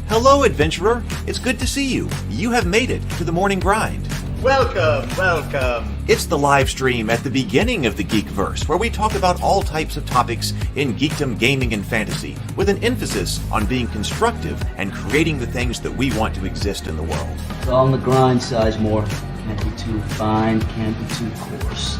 Hello, adventurer. It's good to see you. You have made it to the morning grind. Welcome, welcome. It's the live stream at the beginning of the Geekverse, where we talk about all types of topics in geekdom, gaming, and fantasy, with an emphasis on being constructive and creating the things that we want to exist in the world. It's all on the grind, Sizemore. Can't be too fine, can't be too coarse.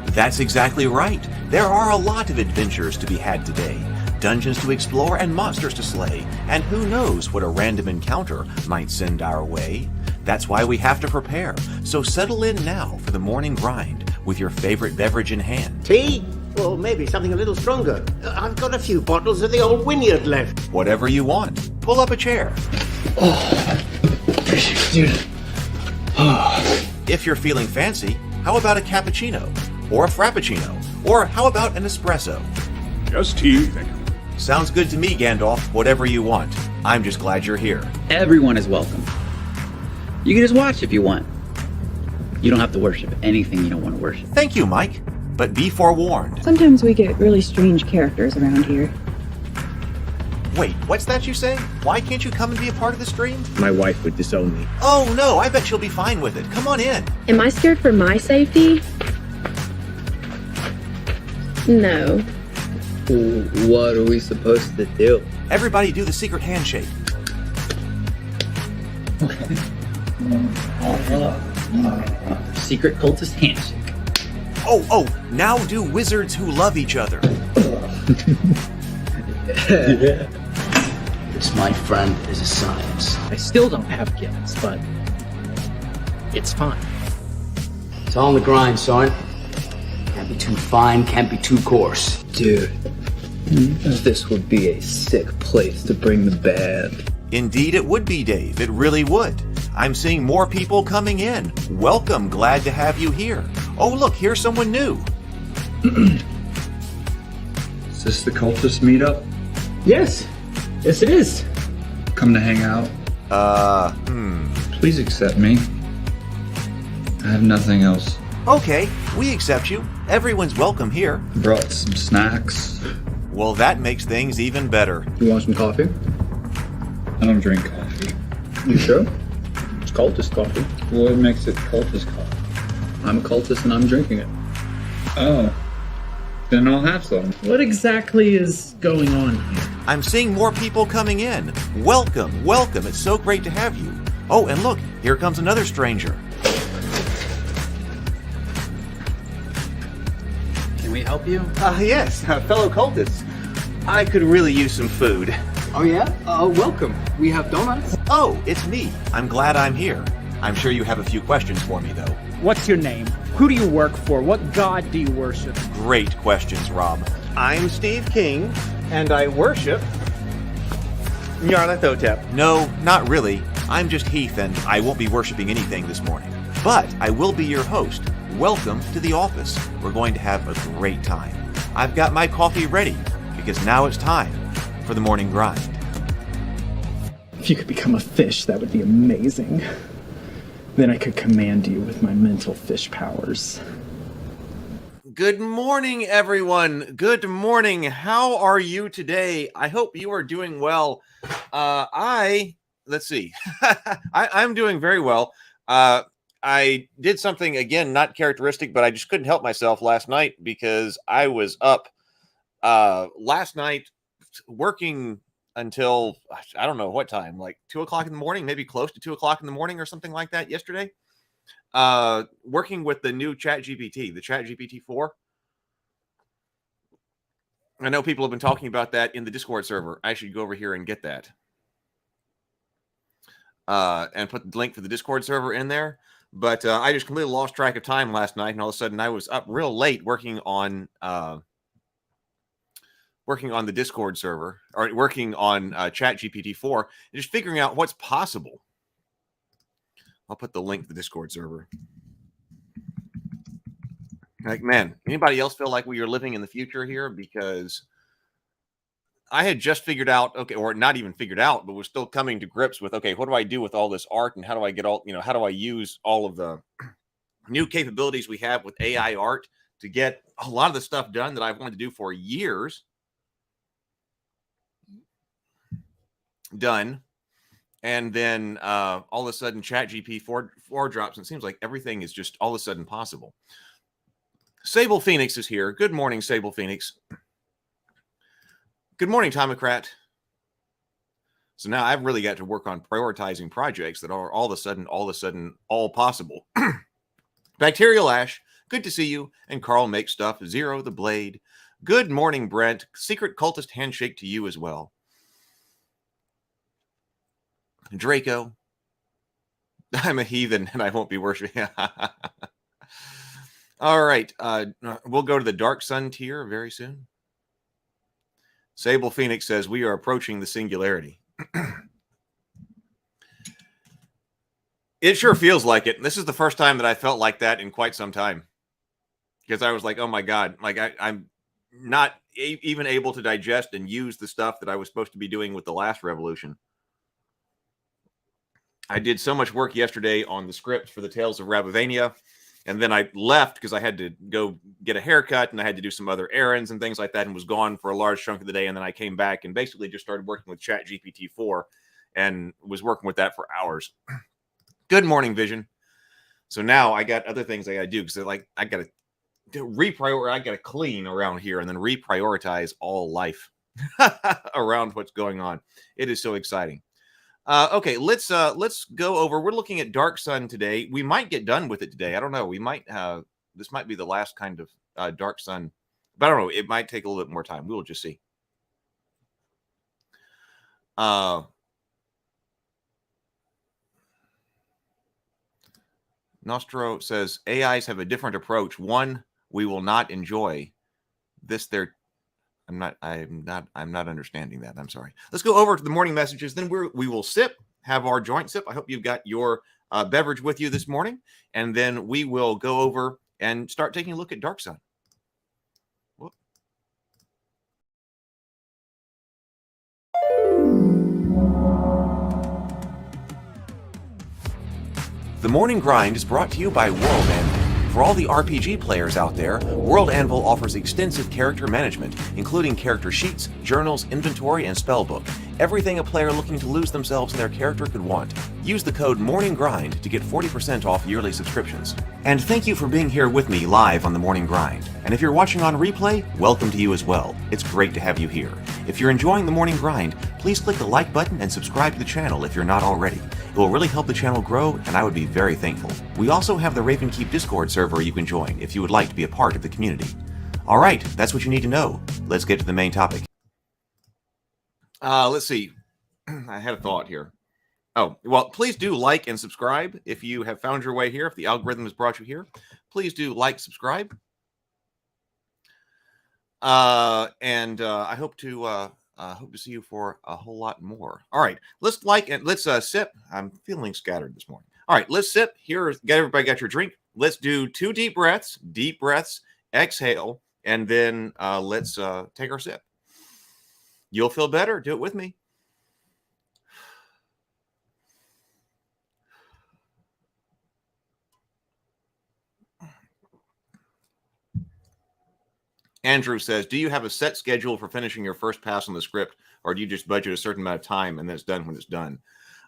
That's exactly right. There are a lot of adventures to be had today. Dungeons to explore and monsters to slay, and who knows what a random encounter might send our way. That's why we have to prepare, so settle in now for the morning grind with your favorite beverage in hand. Tea? Or maybe something a little stronger. I've got a few bottles of the old Wynyard left. Whatever you want. Pull up a chair. If you're feeling fancy, how about a cappuccino? Or a frappuccino? Or how about an espresso? Just tea, thank you. Sounds good to me, Gandalf. Whatever you want. I'm just glad you're here. Everyone is welcome. You can just watch if you want. You don't have to worship anything you don't want to worship. Thank you, Mike. But be forewarned. Sometimes we get really strange characters around here. Wait, what's that you say? Why can't you come and be a part of the stream? My wife would disown me. Oh no, I bet she'll be fine with it. Come on in. Am I scared for my safety? No. What are we supposed to do? Everybody do the secret handshake. Secret cultist handshake. Oh, now do wizards who love each other. This, my friend, is a science. I still don't have gifts, but it's fine. It's all on the grind, son. Can't be too fine, can't be too coarse. Dude, this would be a sick place to bring the band. Indeed it would be, Dave. It really would. I'm seeing more people coming in. Welcome. Glad to have you here. Oh, look, here's someone new. Is this the cultist meetup? Yes it is. Come to hang out? Please accept me. I have nothing else. Okay, we accept you. Everyone's welcome here. Brought some snacks. Well, that makes things even better. You want some coffee? I don't drink coffee. You sure? It's cultist coffee. What makes it cultist coffee? I'm a cultist and I'm drinking it. Oh. Then I'll have some. What exactly is going on here? I'm seeing more people coming in. Welcome. It's so great to have you. Oh, and look, here comes another stranger. Can we help you? Yes, fellow cultists. I could really use some food. Oh yeah? Welcome. We have donuts. Oh, it's me. I'm glad I'm here. I'm sure you have a few questions for me, though. What's your name? Who do you work for? What god do you worship? Great questions, Rob. I'm Steve King, and I worship Nyarlathotep. No, not really. I'm just Heath, and I won't be worshiping anything this morning. But I will be your host. Welcome to the office. We're going to have a great time. I've got my coffee ready, because now it's time for the morning grind. If you could become a fish, that would be amazing. Then I could command you with my mental fish powers. Good morning, everyone. Good morning. How are you today? I hope you are doing well. Let's see. I'm doing very well. I did something, again, not characteristic, but I just couldn't help myself last night because I was up last night working until, I don't know what time, like 2 o'clock in the morning, maybe close to 2 o'clock in the morning or something like that yesterday. Working with the new ChatGPT, the ChatGPT 4. I know people have been talking about that in the Discord server. I should go over here and get that. And put the link for the Discord server in there. But I just completely lost track of time last night, and all of a sudden I was up real late working on the Discord server, or working on ChatGPT 4, and just figuring out what's possible. I'll put the link to the Discord server. Like, man, anybody else feel like we are living in the future here? Because I had just figured out, okay, or not even figured out, but was still coming to grips with, okay, what do I do with all this art, and how do I get all, how do I use all of the new capabilities we have with AI art to get a lot of the stuff done that I've wanted to do for years done. And then all of a sudden ChatGPT 4 drops, and it seems like everything is just all of a sudden possible. Sable Phoenix is here. Good morning, Sable Phoenix. Good morning, Tomocrat. So now I've really got to work on prioritizing projects that are all of a sudden all possible. Bacterial Ash, good to see you. And Carl Makes Stuff, Zero the Blade. Good morning, Brent. Secret Cultist handshake to you as well. Draco, I'm a heathen and I won't be worshiping. All right, we'll go to the Dark Sun tier very soon. Sable Phoenix says we are approaching the singularity. It sure feels like it. This is the first time that I felt like that in quite some time, because I was like, oh my God, like I'm not even able to digest and use the stuff that I was supposed to be doing with the last revolution. I did so much work yesterday on the script for the Tales of Rabavania, and then I left because I had to go get a haircut and I had to do some other errands and things like that, and was gone for a large chunk of the day. And then I came back and basically just started working with ChatGPT 4 and was working with that for hours. Good morning, Vision. So now I got other things I got to do, because like I got to reprioritize, I got to clean around here and then reprioritize all life around what's going on. It is so exciting. Okay, let's go over. We're looking at Dark Sun today. We might get done with it today. I don't know. We might this might be the last kind of Dark Sun, but I don't know. It might take a little bit more time. We'll just see. Nostro says AIs have a different approach. One, we will not enjoy this. I'm not understanding that. I'm sorry. Let's go over to the morning messages. Then we will have our joint sip. I hope you've got your beverage with you this morning. And then we will go over and start taking a look at Dark Sun. Whoop. The Morning Grind is brought to you by World Anvil. For all the RPG players out there, World Anvil offers extensive character management, including character sheets, journals, inventory, and spellbook. Everything a player looking to lose themselves in their character could want. Use the code MORNINGGRIND to get 40% off yearly subscriptions. And thank you for being here with me live on The Morning Grind. And if you're watching on replay, welcome to you as well. It's great to have you here. If you're enjoying The Morning Grind, please click the like button and subscribe to the channel if you're not already. It will really help the channel grow, and I would be very thankful. We also have the Ravenkeep Discord server you can join if you would like to be a part of the community. All right, that's what you need to know. Let's get to the main topic. Let's see. I had a thought here. Oh, well, please do like and subscribe if you have found your way here, if the algorithm has brought you here. Please do like, subscribe. And I hope to see you for a whole lot more. All right, let's sip. I'm feeling scattered this morning. All right, let's sip. Everybody got your drink. Let's do 2 deep breaths, exhale, and then let's take our sip. You'll feel better. Do it with me. Andrew says, do you have a set schedule for finishing your first pass on the script, or do you just budget a certain amount of time and then it's done when it's done?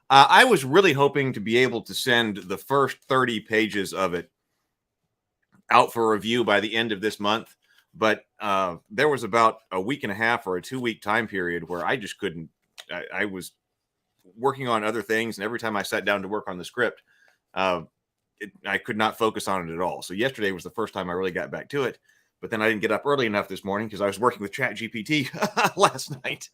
I was really hoping to be able to send the first 30 pages of it out for review by the end of this month, but there was about a week and a half or a 2-week time period where I just couldn't. I was working on other things, and every time I sat down to work on the script, I could not focus on it at all. So yesterday was the first time I really got back to it. But then I didn't get up early enough this morning because I was working with ChatGPT last night.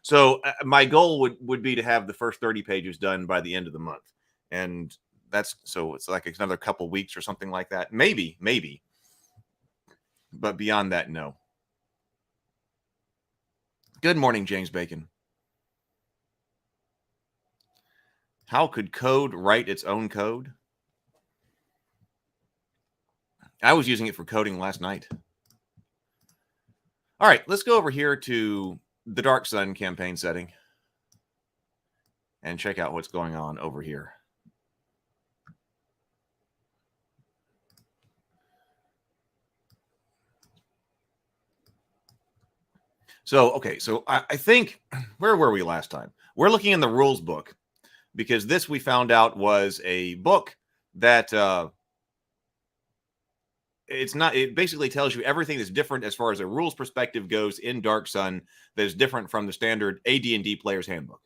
So my goal would be to have the first 30 pages done by the end of the month. And it's like another couple weeks or something like that. Maybe. But beyond that, no. Good morning, James Bacon. How could code write its own code? I was using it for coding last night. All right, let's go over here to the Dark Sun campaign setting and check out what's going on over here. So, okay, so I think, where were we last time? We're looking in the rules book, because this we found out was a book that it's not, it basically tells you everything that's different as far as a rules perspective goes in Dark Sun that is different from the standard AD&D player's handbook.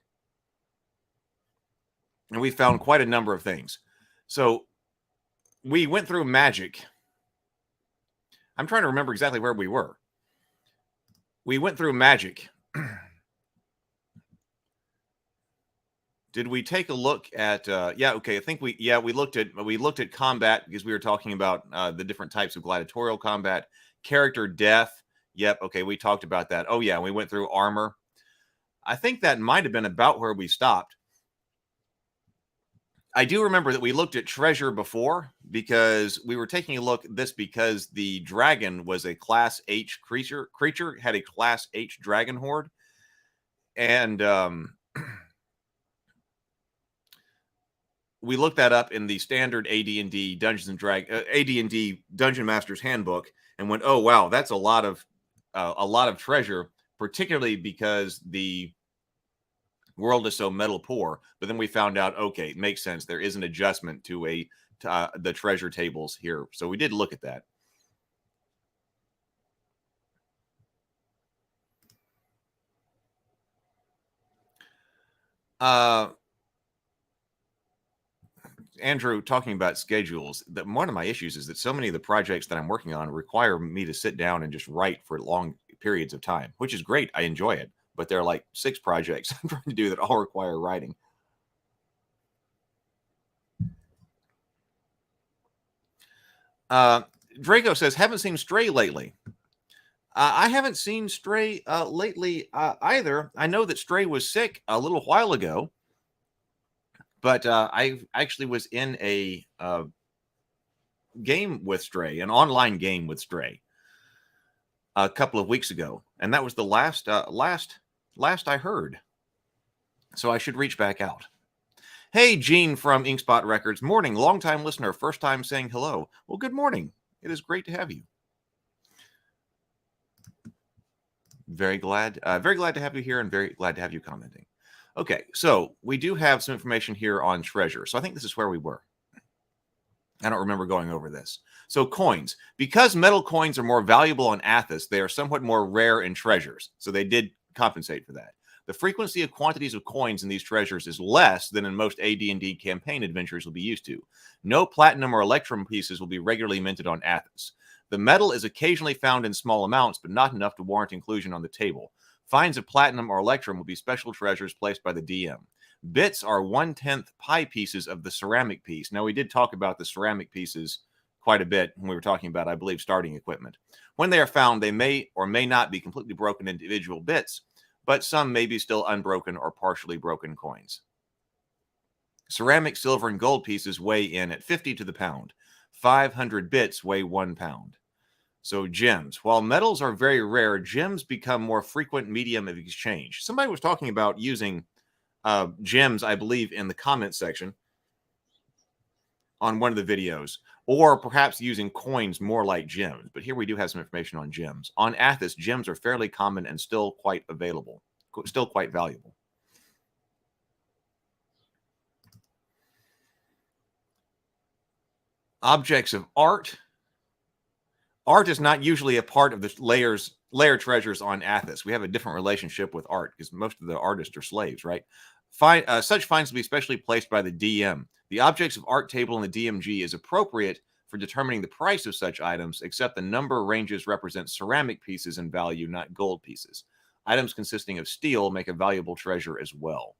And we found quite a number of things. So we went through magic. I'm trying to remember exactly where we were. We went through magic. Did we take a look at yeah, okay, I think we looked at combat, because we were talking about the different types of gladiatorial combat, character death. Yep, okay, we talked about that. Oh yeah, we went through armor. I think that might have been about where we stopped. I do remember that we looked at treasure before, because we were taking a look at this because the dragon was a class H creature had a class H dragon horde. And we looked that up in the standard AD&D AD&D Dungeon Master's Handbook, and went, oh wow, that's a lot of treasure, particularly because the world is so metal poor. But then we found out, okay, it makes sense. There is an adjustment to the treasure tables here. So we did look at that. Andrew, talking about schedules, that one of my issues is that so many of the projects that I'm working on require me to sit down and just write for long periods of time, which is great. I enjoy it. But there are like 6 projects I'm trying to do that all require writing. Draco says, haven't seen Stray lately. I haven't seen Stray lately either. I know that Stray was sick a little while ago, but I actually was in a game with Stray, an online game with Stray, a couple of weeks ago, and that was the last I heard. So I should reach back out. Hey, Gene from Inkspot Records. Morning, long-time listener, first time saying hello. Well, good morning. It is great to have you. Very glad to have you here, and very glad to have you commenting. Okay, so we do have some information here on treasure. So I think this is where we were. I don't remember going over this. So coins. Because metal coins are more valuable on Athos, they are somewhat more rare in treasures. So they did compensate for that. The frequency of quantities of coins in these treasures is less than in most AD&D campaign adventures will be used to. No platinum or electrum pieces will be regularly minted on Athos. The metal is occasionally found in small amounts, but not enough to warrant inclusion on the table. Finds of platinum or electrum will be special treasures placed by the DM. Bits are 1/10 pie pieces of the ceramic piece. Now, we did talk about the ceramic pieces quite a bit when we were talking about, I believe, starting equipment. When they are found, they may or may not be completely broken into individual bits, but some may be still unbroken or partially broken coins. Ceramic, silver, and gold pieces weigh in at 50 to the pound. 500 bits weigh 1 pound. So gems. While metals are very rare, gems become more frequent medium of exchange. Somebody was talking about using gems, I believe, in the comment section on one of the videos, or perhaps using coins more like gems. But here we do have some information on gems. On Athos, gems are fairly common and still quite available, still quite valuable. Objects of art. Art is not usually a part of the layer treasures on Athos. We have a different relationship with art because most of the artists are slaves, right? Such finds will be specially placed by the DM. The objects of art table in the DMG is appropriate for determining the price of such items, except the number ranges represent ceramic pieces in value, not gold pieces. Items consisting of steel make a valuable treasure as well.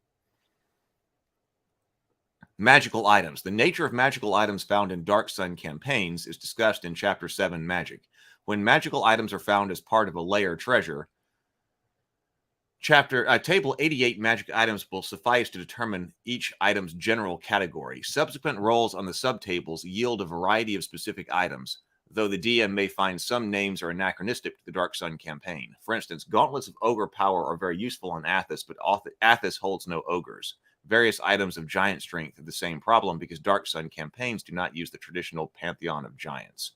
Magical items. The nature of magical items found in Dark Sun campaigns is discussed in Chapter 7 Magic. When magical items are found as part of a layer treasure, Table 88 magic items will suffice to determine each item's general category. Subsequent rolls on the subtables yield a variety of specific items, though the DM may find some names are anachronistic to the Dark Sun campaign. For instance, gauntlets of ogre power are very useful on Athos, but Athos holds no ogres. Various items of giant strength have the same problem because Dark Sun campaigns do not use the traditional pantheon of giants.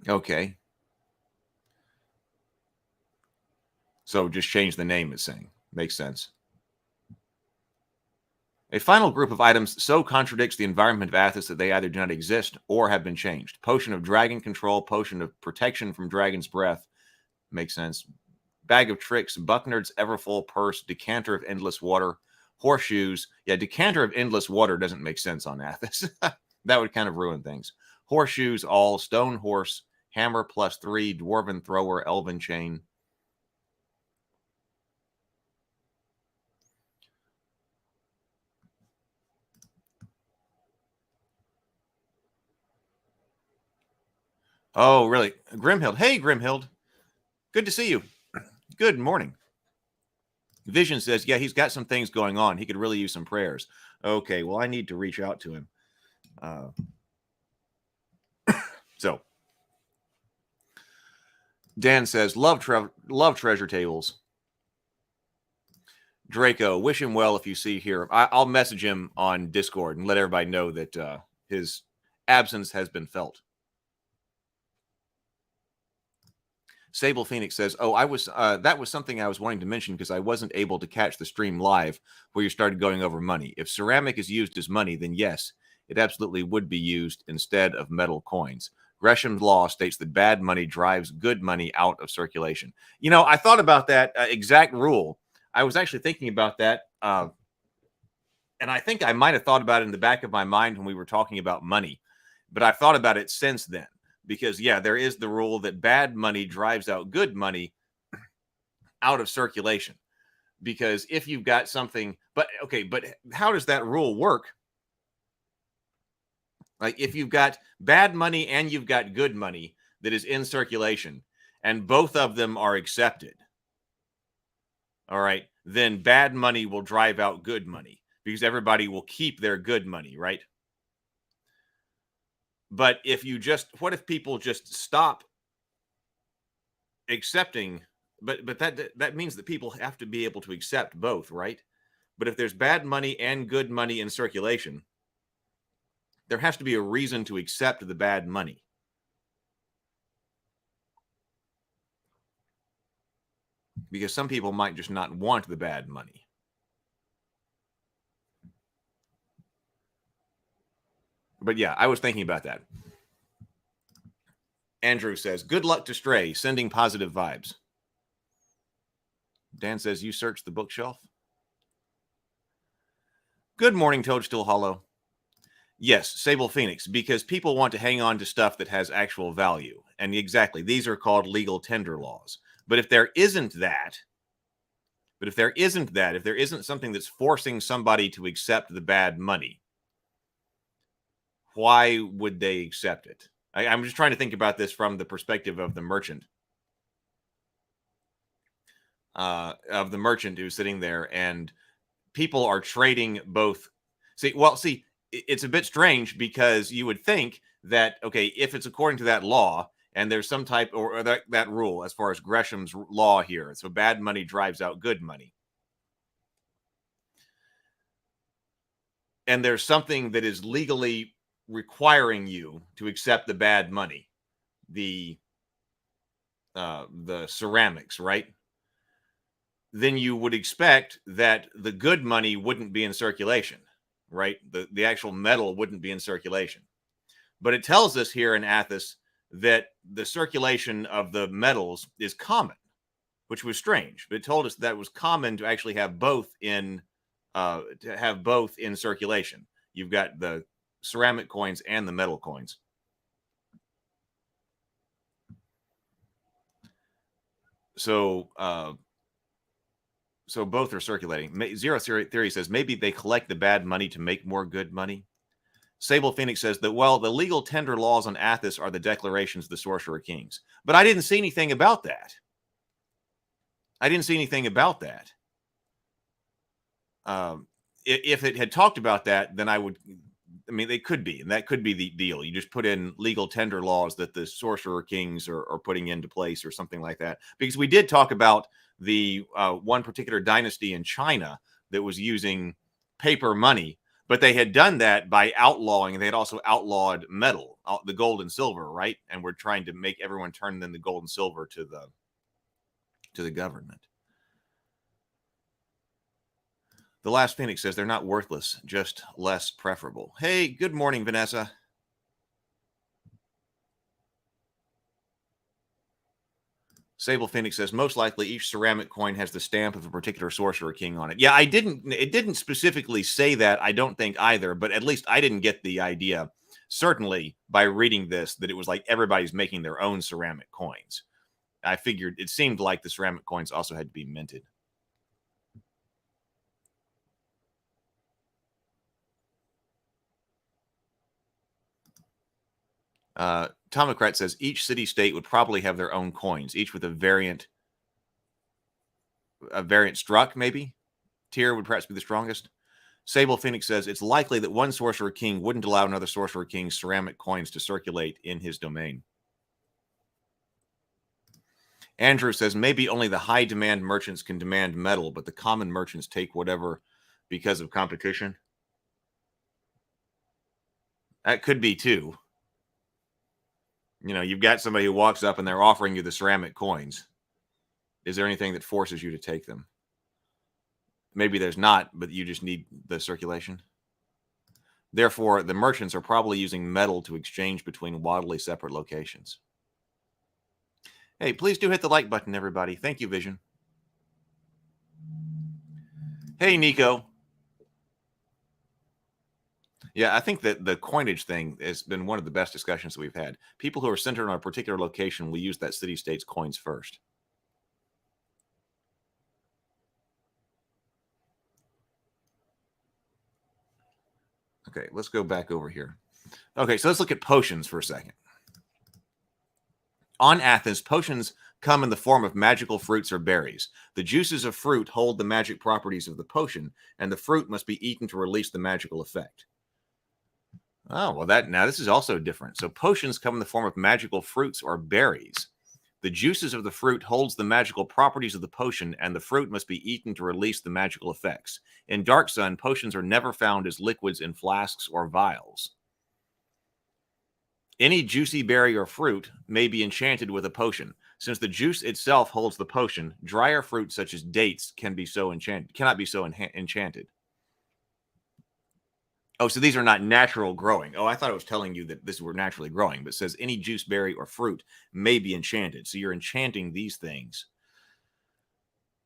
Okay. So just change the name, it's saying. Makes sense. A final group of items so contradicts the environment of Athos that they either do not exist or have been changed. Potion of dragon control, potion of protection from dragon's breath. Makes sense. Bag of tricks, Bucknard's Everfull purse, decanter of endless water, horseshoes. Yeah, decanter of endless water doesn't make sense on Athos. That would kind of ruin things. Horseshoes, all, stone horse, hammer +3, dwarven thrower, elven chain. Oh, really? Grimhild. Hey, Grimhild. Good to see you. Good morning. Vision says, yeah, he's got some things going on. He could really use some prayers. Okay, well, I need to reach out to him. So, Dan says, love treasure tables. Draco, wish him well if you see here. I'll message him on Discord and let everybody know that his absence has been felt. Sable Phoenix says, oh, that was something I was wanting to mention because I wasn't able to catch the stream live where you started going over money. If ceramic is used as money, then yes, it absolutely would be used instead of metal coins. Gresham's law states that bad money drives good money out of circulation. You know, I thought about that exact rule. I was actually thinking about that. And I think I might have thought about it in the back of my mind when we were talking about money. But I've thought about it since then. Because, yeah, there is the rule that bad money drives out good money out of circulation. Because if you've got something, but how does that rule work? Like if you've got bad money and you've got good money that is in circulation and both of them are accepted, all right, then bad money will drive out good money because everybody will keep their good money, right? But if you what if people just stop accepting? But that means that people have to be able to accept both, right? But if there's bad money and good money in circulation, there has to be a reason to accept the bad money. Because some people might just not want the bad money. But yeah, I was thinking about that. Andrew says, good luck to Stray, sending positive vibes. Dan says, you searched the bookshelf. Good morning, Toadstool Hollow. Yes, Sable Phoenix, because people want to hang on to stuff that has actual value. And exactly, these are called legal tender laws. But if there isn't that, if there isn't something that's forcing somebody to accept the bad money, why would they accept it? I'm just trying to think about this from the perspective of the merchant. Who's sitting there, and people are trading both. See, it's a bit strange because you would think that, okay, if it's according to that law and there's some type or that rule as far as Gresham's law here, so bad money drives out good money. And there's something that is legally requiring you to accept the bad money, the ceramics, right? Then you would expect that the good money wouldn't be in circulation, right? The actual metal wouldn't be in circulation. But it tells us here in Athos that the circulation of the metals is common, which was strange. But it told us that it was common to actually have both in circulation. You've got the ceramic coins and the metal coins. So both are circulating. Zero Theory says maybe they collect the bad money to make more good money. Sable Phoenix says that, well, the legal tender laws on Athos are the declarations of the Sorcerer Kings. But I didn't see anything about that. If it had talked about that, then they could be, and that could be the deal. You just put in legal tender laws that the Sorcerer Kings are putting into place or something like that. Because we did talk about the one particular dynasty in China that was using paper money, but they had done that by outlawing, and they had also outlawed metal, the gold and silver, right? And we're trying to make everyone turn then the gold and silver to the government. The Last Phoenix says they're not worthless, just less preferable. Hey, good morning, Vanessa. Sable Phoenix says most likely each ceramic coin has the stamp of a particular sorcerer king on it. Yeah, it didn't specifically say that, I don't think either, but at least I didn't get the idea, certainly by reading this, that it was like everybody's making their own ceramic coins. I figured it seemed like the ceramic coins also had to be minted. Tomocrat says each city-state would probably have their own coins, each with a variant struck, maybe. Tier would perhaps be the strongest. Sable Phoenix says it's likely that one sorcerer king wouldn't allow another sorcerer king's ceramic coins to circulate in his domain. Andrew says maybe only the high demand merchants can demand metal, but the common merchants take whatever because of competition. That could be too. You know, you've got somebody who walks up and they're offering you the ceramic coins. Is there anything that forces you to take them? Maybe there's not, but you just need the circulation. Therefore, the merchants are probably using metal to exchange between wildly separate locations. Hey, please do hit the like button, everybody. Thank you, Vision. Hey, Nico. Yeah, I think that the coinage thing has been one of the best discussions that we've had. People who are centered on a particular location will use that city-state's coins first. Okay, let's go back over here. Okay, so let's look at potions for a second. On Athens, potions come in the form of magical fruits or berries. The juices of fruit hold the magic properties of the potion, and the fruit must be eaten to release the magical effect. Oh, well, now this is also different. So potions come in the form of magical fruits or berries. The juices of the fruit holds the magical properties of the potion, and the fruit must be eaten to release the magical effects. In Dark Sun, potions are never found as liquids in flasks or vials. Any juicy berry or fruit may be enchanted with a potion. Since the juice itself holds the potion, drier fruit such as dates cannot be so enchanted. Oh, so these are not natural growing. Oh, I thought it was telling you that this were naturally growing, but it says any juice, berry, or fruit may be enchanted. So you're enchanting these things.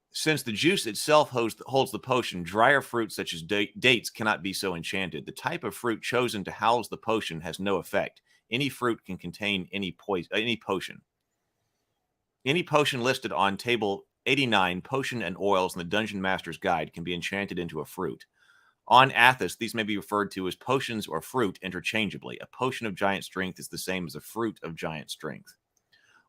Since the juice itself holds the potion, drier fruit such as dates cannot be so enchanted. The type of fruit chosen to house the potion has no effect. Any fruit can contain any potion. Any potion listed on table 89, potion and oils in the Dungeon Master's Guide, can be enchanted into a fruit. On Athos, these may be referred to as potions or fruit interchangeably. A potion of giant strength is the same as a fruit of giant strength.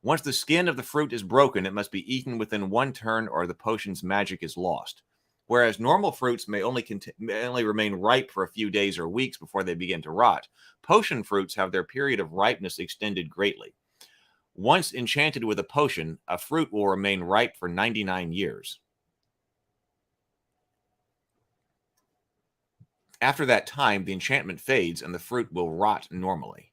Once the skin of the fruit is broken, it must be eaten within one turn or the potion's magic is lost. Whereas normal fruits may only remain ripe for a few days or weeks before they begin to rot, potion fruits have their period of ripeness extended greatly. Once enchanted with a potion, a fruit will remain ripe for 99 years. After that time, the enchantment fades and the fruit will rot normally.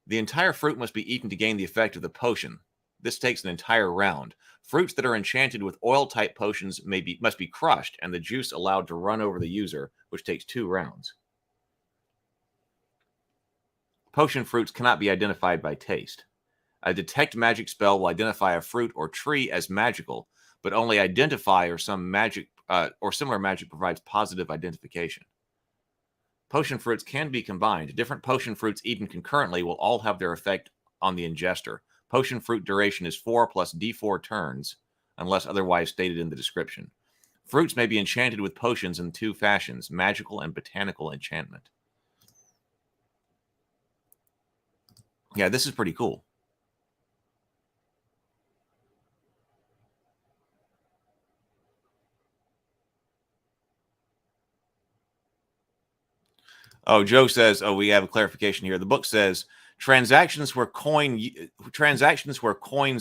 The entire fruit must be eaten to gain the effect of the potion. This takes an entire round. Fruits that are enchanted with oil-type potions must be crushed and the juice allowed to run over the user, which takes 2 rounds. Potion fruits cannot be identified by taste. A detect magic spell will identify a fruit or tree as magical, but only identify or some magic or similar magic provides positive identification. Potion fruits can be combined. Different potion fruits eaten concurrently will all have their effect on the ingester. Potion fruit duration is 4 plus d4 turns, unless otherwise stated in the description. Fruits may be enchanted with potions in 2 fashions, magical and botanical enchantment. Yeah, this is pretty cool. Oh, Joe says, we have a clarification here. The book says transactions where coins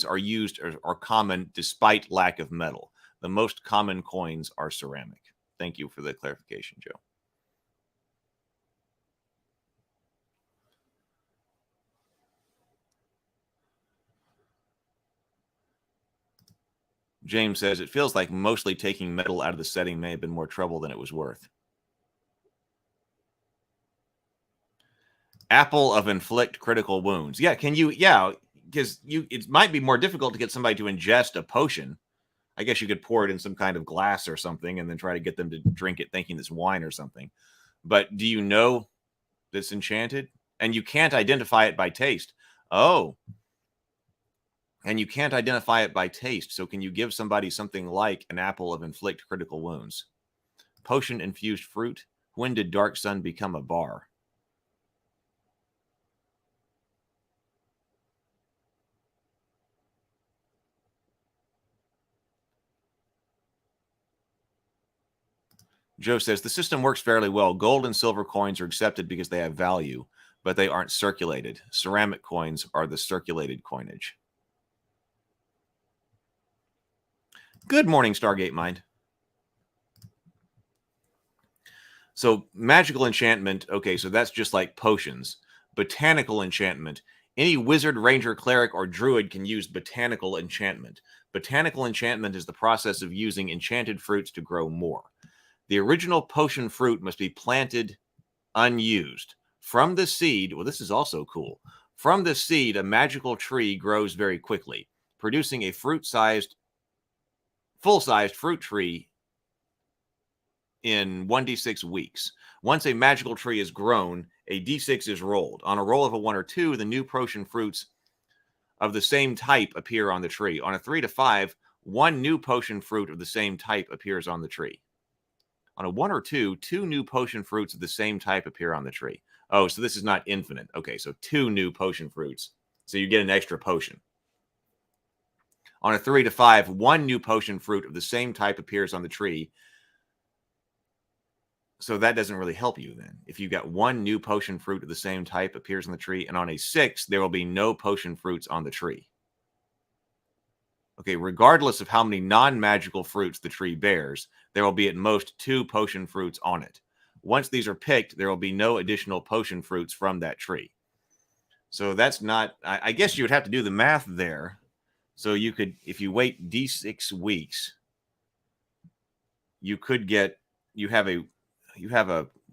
are used are common despite lack of metal. The most common coins are ceramic. Thank you for the clarification, Joe. James says, it feels like mostly taking metal out of the setting may have been more trouble than it was worth. Apple of inflict critical wounds. Yeah, can you? Yeah, because it might be more difficult to get somebody to ingest a potion. I guess you could pour it in some kind of glass or something and then try to get them to drink it thinking it's wine or something. But do you know that's enchanted? And you can't identify it by taste. Oh. And you can't identify it by taste. So can you give somebody something like an apple of inflict critical wounds? Potion infused fruit. When did Dark Sun become a bar? Joe says, the system works fairly well. Gold and silver coins are accepted because they have value, but they aren't circulated. Ceramic coins are the circulated coinage. Good morning, Stargate Mind. So magical enchantment, okay, so that's just like potions. Botanical enchantment. Any wizard, ranger, cleric, or druid can use botanical enchantment. Botanical enchantment is the process of using enchanted fruits to grow more. The original potion fruit must be planted unused. From the seed, well, this is also cool. From the seed, a magical tree grows very quickly, producing a full-sized fruit tree in 1d6 weeks. Once a magical tree is grown, a d6 is rolled. On a roll of a 1 or 2, the new potion fruits of the same type appear on the tree. On a 3 to 5, one new potion fruit of the same type appears on the tree. On a 1 or 2, 2 new potion fruits of the same type appear on the tree. Oh, so this is not infinite. Okay, so 2 new potion fruits. So you get an extra potion. On a 3 to 5, 1 new potion fruit of the same type appears on the tree. So that doesn't really help you then. If you got 1 new potion fruit of the same type appears on the tree, and on a 6, there will be no potion fruits on the tree. Okay, regardless of how many non-magical fruits the tree bears, there will be at most 2 potion fruits on it. Once these are picked, there will be no additional potion fruits from that tree. So that's not, I guess you would have to do the math there. So you could, if you wait D6 weeks, you could get, you have a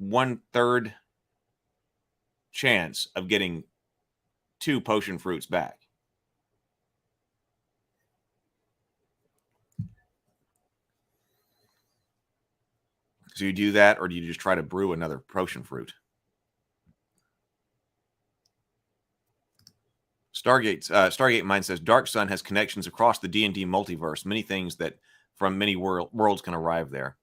1/3 chance of getting 2 potion fruits back. So you do that, or do you just try to brew another potion fruit? Stargate Mind says Dark Sun has connections across the D&D multiverse. Many things that from many worlds can arrive there.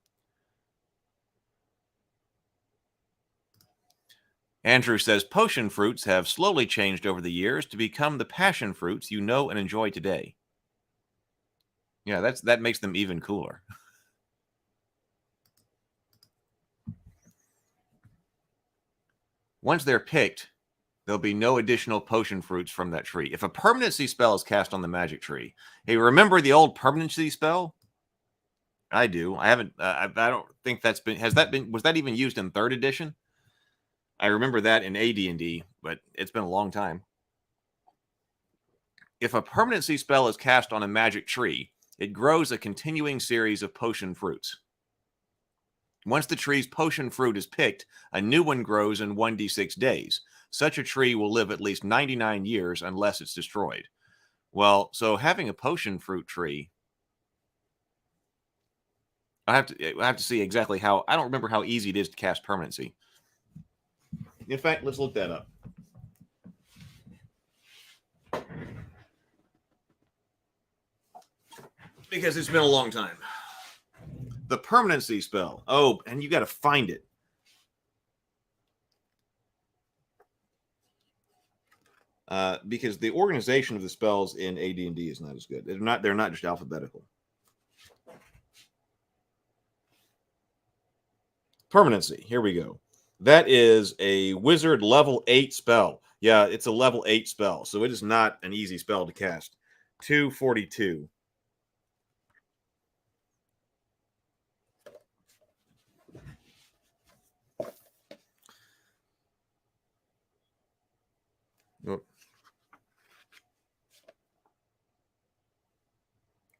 Andrew says potion fruits have slowly changed over the years to become the passion fruits you know and enjoy today. Yeah, that makes them even cooler. Once they're picked, there'll be no additional potion fruits from that tree. If a permanency spell is cast on the magic tree, hey, remember the old permanency spell? I do. I haven't. I don't think that's been. Was that even used in 3rd edition? I remember that in AD&D, but it's been a long time. If a permanency spell is cast on a magic tree, it grows a continuing series of potion fruits. Once the tree's potion fruit is picked, a new one grows in 1d6 days. Such a tree will live at least 99 years unless it's destroyed. Well, so having a potion fruit tree, I have to see exactly how. I don't remember how easy it is to cast permanency. In fact, let's look that up. Because it's been a long time. The permanency spell. Oh, and you got to find it. Because the organization of the spells in AD&D is not as good. They're not just alphabetical. Permanency. Here we go. That is a wizard level 8 spell. Yeah, it's a level 8 spell, so it is not an easy spell to cast. 242.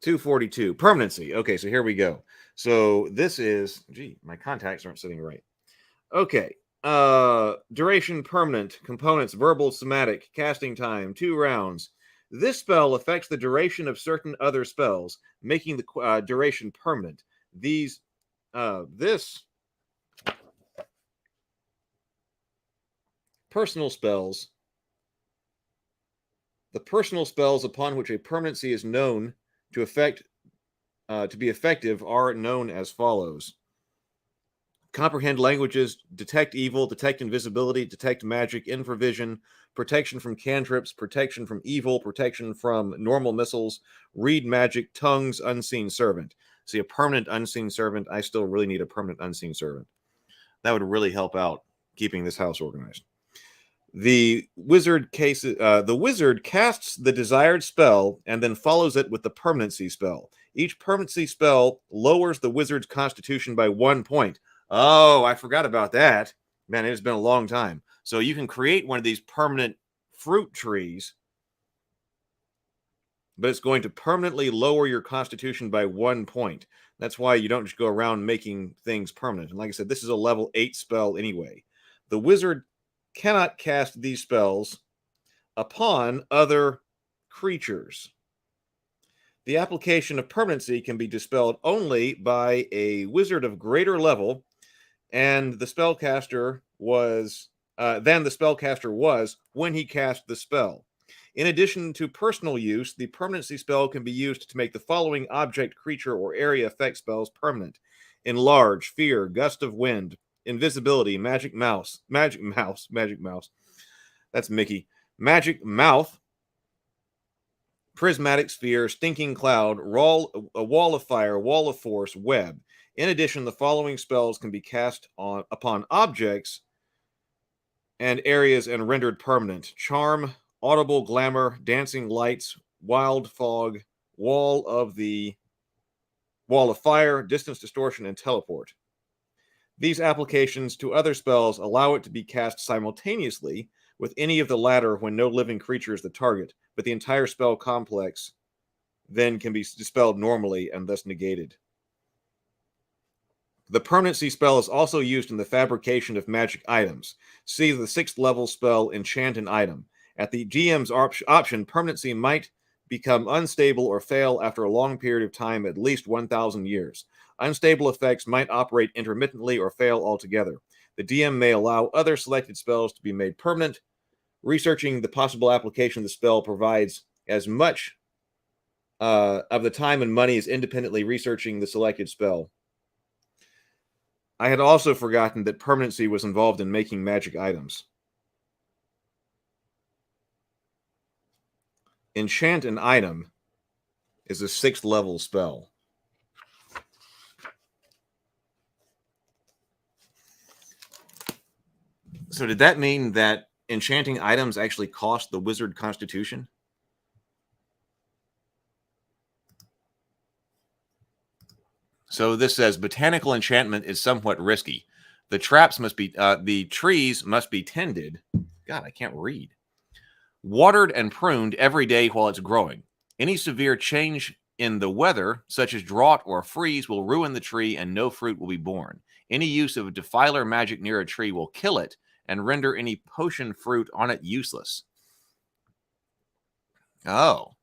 242. Permanency. Okay, so here we go. So this is, gee, my contacts aren't sitting right. Okay. Duration permanent. Components verbal, somatic. Casting time 2 rounds. This spell affects the duration of certain other spells, making the duration permanent. This personal spells. The personal spells upon which a permanency is known to be effective are known as follows: comprehend languages, detect evil, detect invisibility, detect magic, infravision, protection from cantrips, protection from evil, protection from normal missiles, read magic, tongues, unseen servant. See, a permanent unseen servant. I still really need a permanent unseen servant. That would really help out keeping this house organized. The wizard casts the desired spell and then follows it with the permanency spell. Each permanency spell lowers the wizard's constitution by 1 point. Oh, I forgot about that. Man, it has been a long time. So you can create one of these permanent fruit trees, but it's going to permanently lower your constitution by 1 point. That's why you don't just go around making things permanent. And like I said, this is a level 8 spell anyway. The wizard cannot cast these spells upon other creatures. The application of permanency can be dispelled only by a wizard of greater level and the spellcaster was than the spellcaster was when he cast the spell. In addition to personal use, the permanency spell can be used to make the following object, creature, or area effect spells permanent: enlarge, fear, gust of wind, invisibility, magic mouse. That's Mickey. Magic mouth, prismatic sphere, stinking cloud, a wall of fire, wall of force, web. In addition, the following spells can be cast upon objects and areas and rendered permanent: charm, audible glamour, dancing lights, wild fog, wall of fire, distance distortion, and teleport. These applications to other spells allow it to be cast simultaneously with any of the latter when no living creature is the target, but the entire spell complex then can be dispelled normally and thus negated. The permanency spell is also used in the fabrication of magic items. See the 6th level spell Enchant an Item. At the GM's option, permanency might become unstable or fail after a long period of time, at least 1,000 years. Unstable effects might operate intermittently or fail altogether. The DM may allow other selected spells to be made permanent. Researching the possible application of the spell provides as much of the time and money as independently researching the selected spell. I had also forgotten that permanency was involved in making magic items. Enchant an Item is a 6th level spell. So did that mean that enchanting items actually cost the wizard constitution? So this says botanical enchantment is somewhat risky. The trees must be tended. God, I can't read. Watered and pruned every day while it's growing. Any severe change in the weather, such as drought or freeze, will ruin the tree and no fruit will be born. Any use of defiler magic near a tree will kill it and render any potion fruit on it useless. Oh.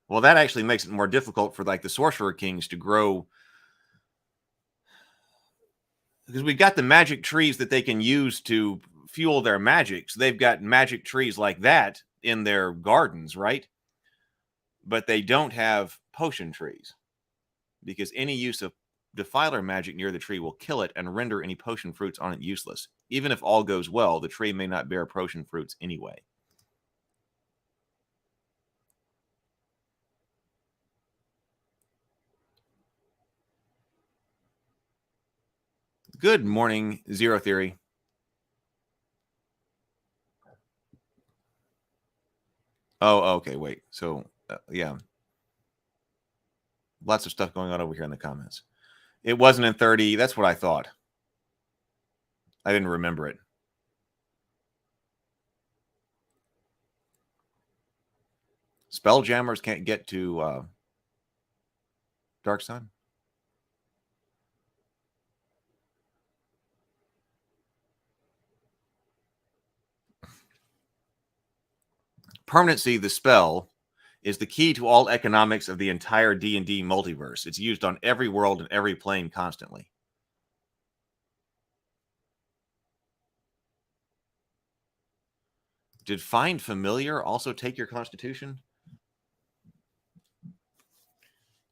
Well, that actually makes it more difficult for like the sorcerer kings to grow, because we've got the magic trees that they can use to fuel their magic. So they've got magic trees like that in their gardens, right? But they don't have potion trees, because any use of defiler magic near the tree will kill it and render any potion fruits on it useless. Even if all goes well, the tree may not bear potion fruits anyway. Good morning, Zero Theory. Oh, okay, wait. So, yeah. Lots of stuff going on over here in the comments. It wasn't in 30. That's what I thought. I didn't remember it. Spelljammers can't get to Dark Sun. Permanency, the spell, is the key to all economics of the entire D&D multiverse. It's used on every world and every plane constantly. Did Find Familiar also take your constitution?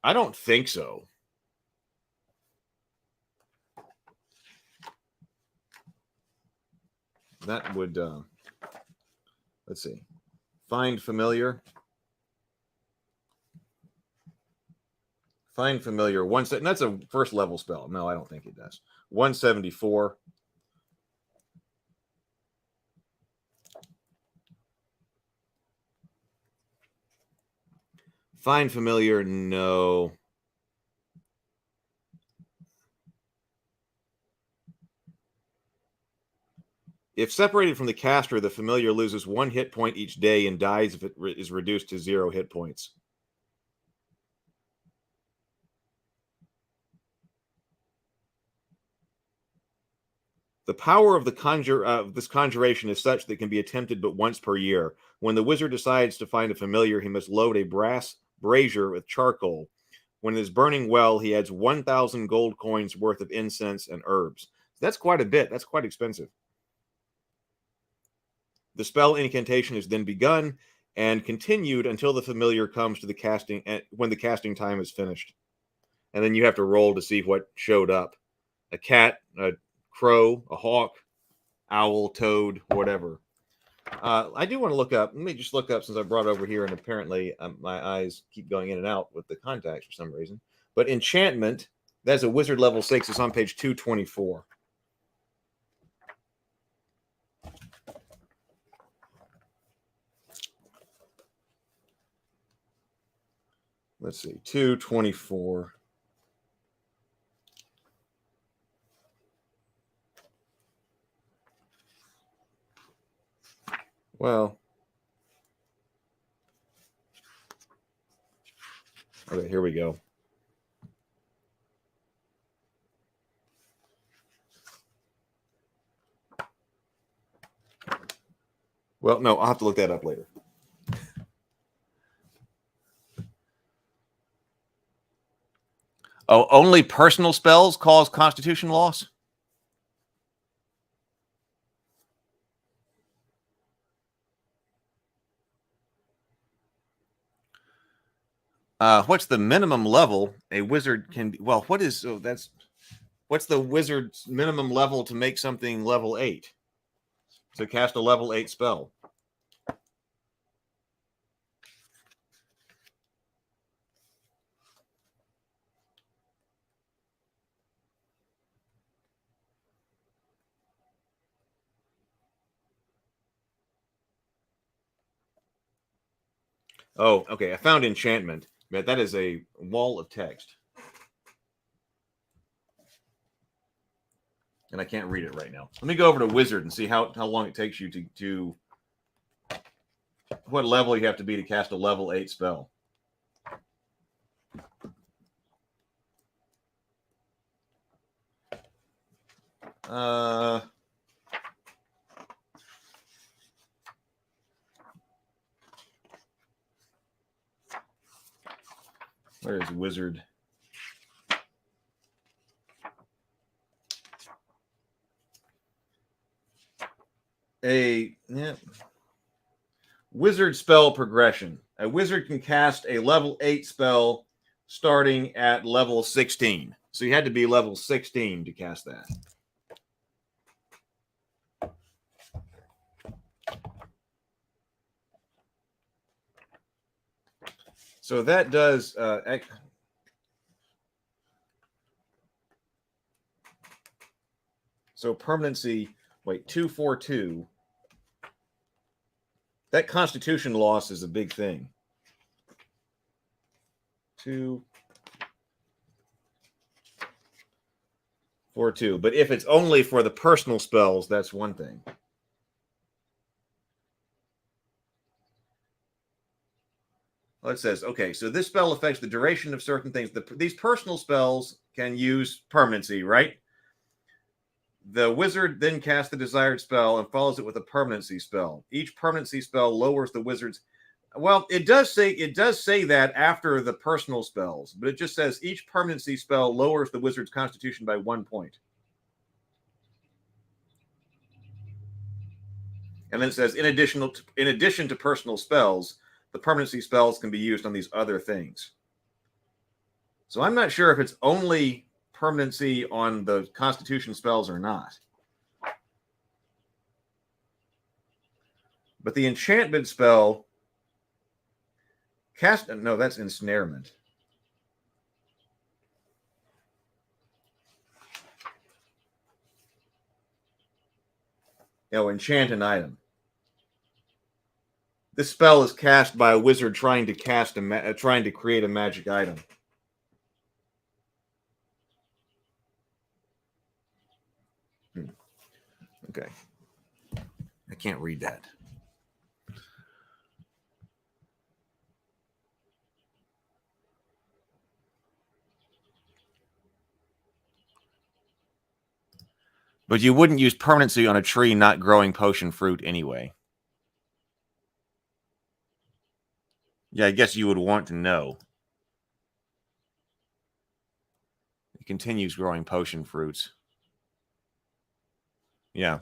I don't think so. That would, let's see. Find Familiar. Find Familiar. And that's a first level spell. No, I don't think it does. 174. Find Familiar, no. If separated from the caster, the familiar loses 1 hit point each day and dies if it is reduced to 0 hit points. The power of this conjuration is such that it can be attempted but once per year. When the wizard decides to find a familiar, he must load a brass brazier with charcoal. When it is burning well, he adds 1,000 gold coins worth of incense and herbs. That's quite a bit. That's quite expensive. The spell incantation is then begun and continued until the familiar comes to the casting, when the casting time is finished. And then you have to roll to see what showed up. A cat, a crow, a hawk, owl, toad, whatever. I do want to look up. Let me just look up, since I brought it over here, and apparently my eyes keep going in and out with the contacts for some reason. But enchantment, that's a wizard level 6. It's on page 224. Let's see, 224. Well, okay, here we go. Well, no, I'll have to look that up later. Oh, only personal spells cause constitution loss? What's the minimum level a wizard can be? Well, what's the wizard's minimum level to make something level 8? To cast a level 8 spell. Oh, okay. I found enchantment. But that is a wall of text. And I can't read it right now. Let me go over to wizard and see how long it takes you to what level you have to be to cast a level 8 spell. Where is wizard? Wizard spell progression. A wizard can cast a level 8 spell starting at level 16. So you had to be level 16 to cast that. So that does so permanency, 242. That constitution loss is a big thing. 242. But if it's only for the personal spells, that's one thing. Well, it says, okay, so this spell affects the duration of certain things. These personal spells can use permanency, right? The wizard then casts the desired spell and follows it with a permanency spell. Each permanency spell lowers the wizard's. Well, it does say that after the personal spells, but it just says each permanency spell lowers the wizard's constitution by 1 point. And then it says, in addition to personal spells, the permanency spells can be used on these other things. So I'm not sure if it's only permanency on the constitution spells or not. But the enchantment spell no, that's ensnarement. Enchant an item. This spell is cast by a wizard trying to create a magic item. Okay. I can't read that. But you wouldn't use permanency on a tree not growing potion fruit anyway. Yeah, I guess you would want to know. It continues growing potion fruits. Yeah.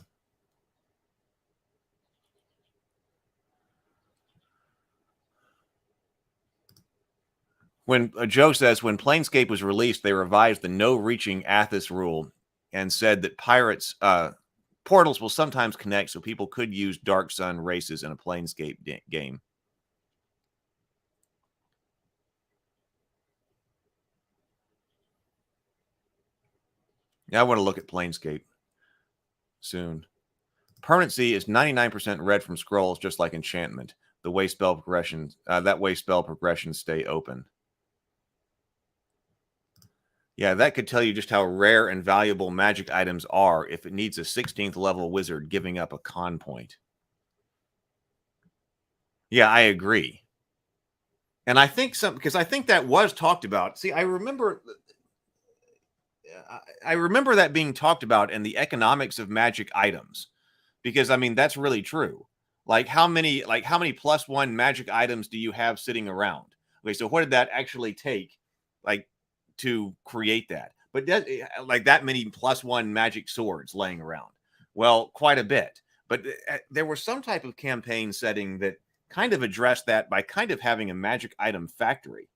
When Joe says, when Planescape was released, they revised the no-reaching Athos rule and said that portals will sometimes connect, so people could use Dark Sun races in a Planescape game. Yeah, I want to look at Planescape soon. Permanency is 99% read from scrolls, just like enchantment. The way spell progressions, that way spell progressions stay open. Yeah, that could tell you just how rare and valuable magic items are if it needs a 16th level wizard giving up a con point. Yeah, I agree. And I think because I think that was talked about. See, I remember that being talked about in the economics of magic items. Because I mean, that's really true. Like how many +1 magic items do you have sitting around? Okay, so what did that actually take? Like to create that, but that many +1 magic swords laying around? Well, quite a bit. But there was some type of campaign setting that kind of addressed that by kind of having a magic item factory.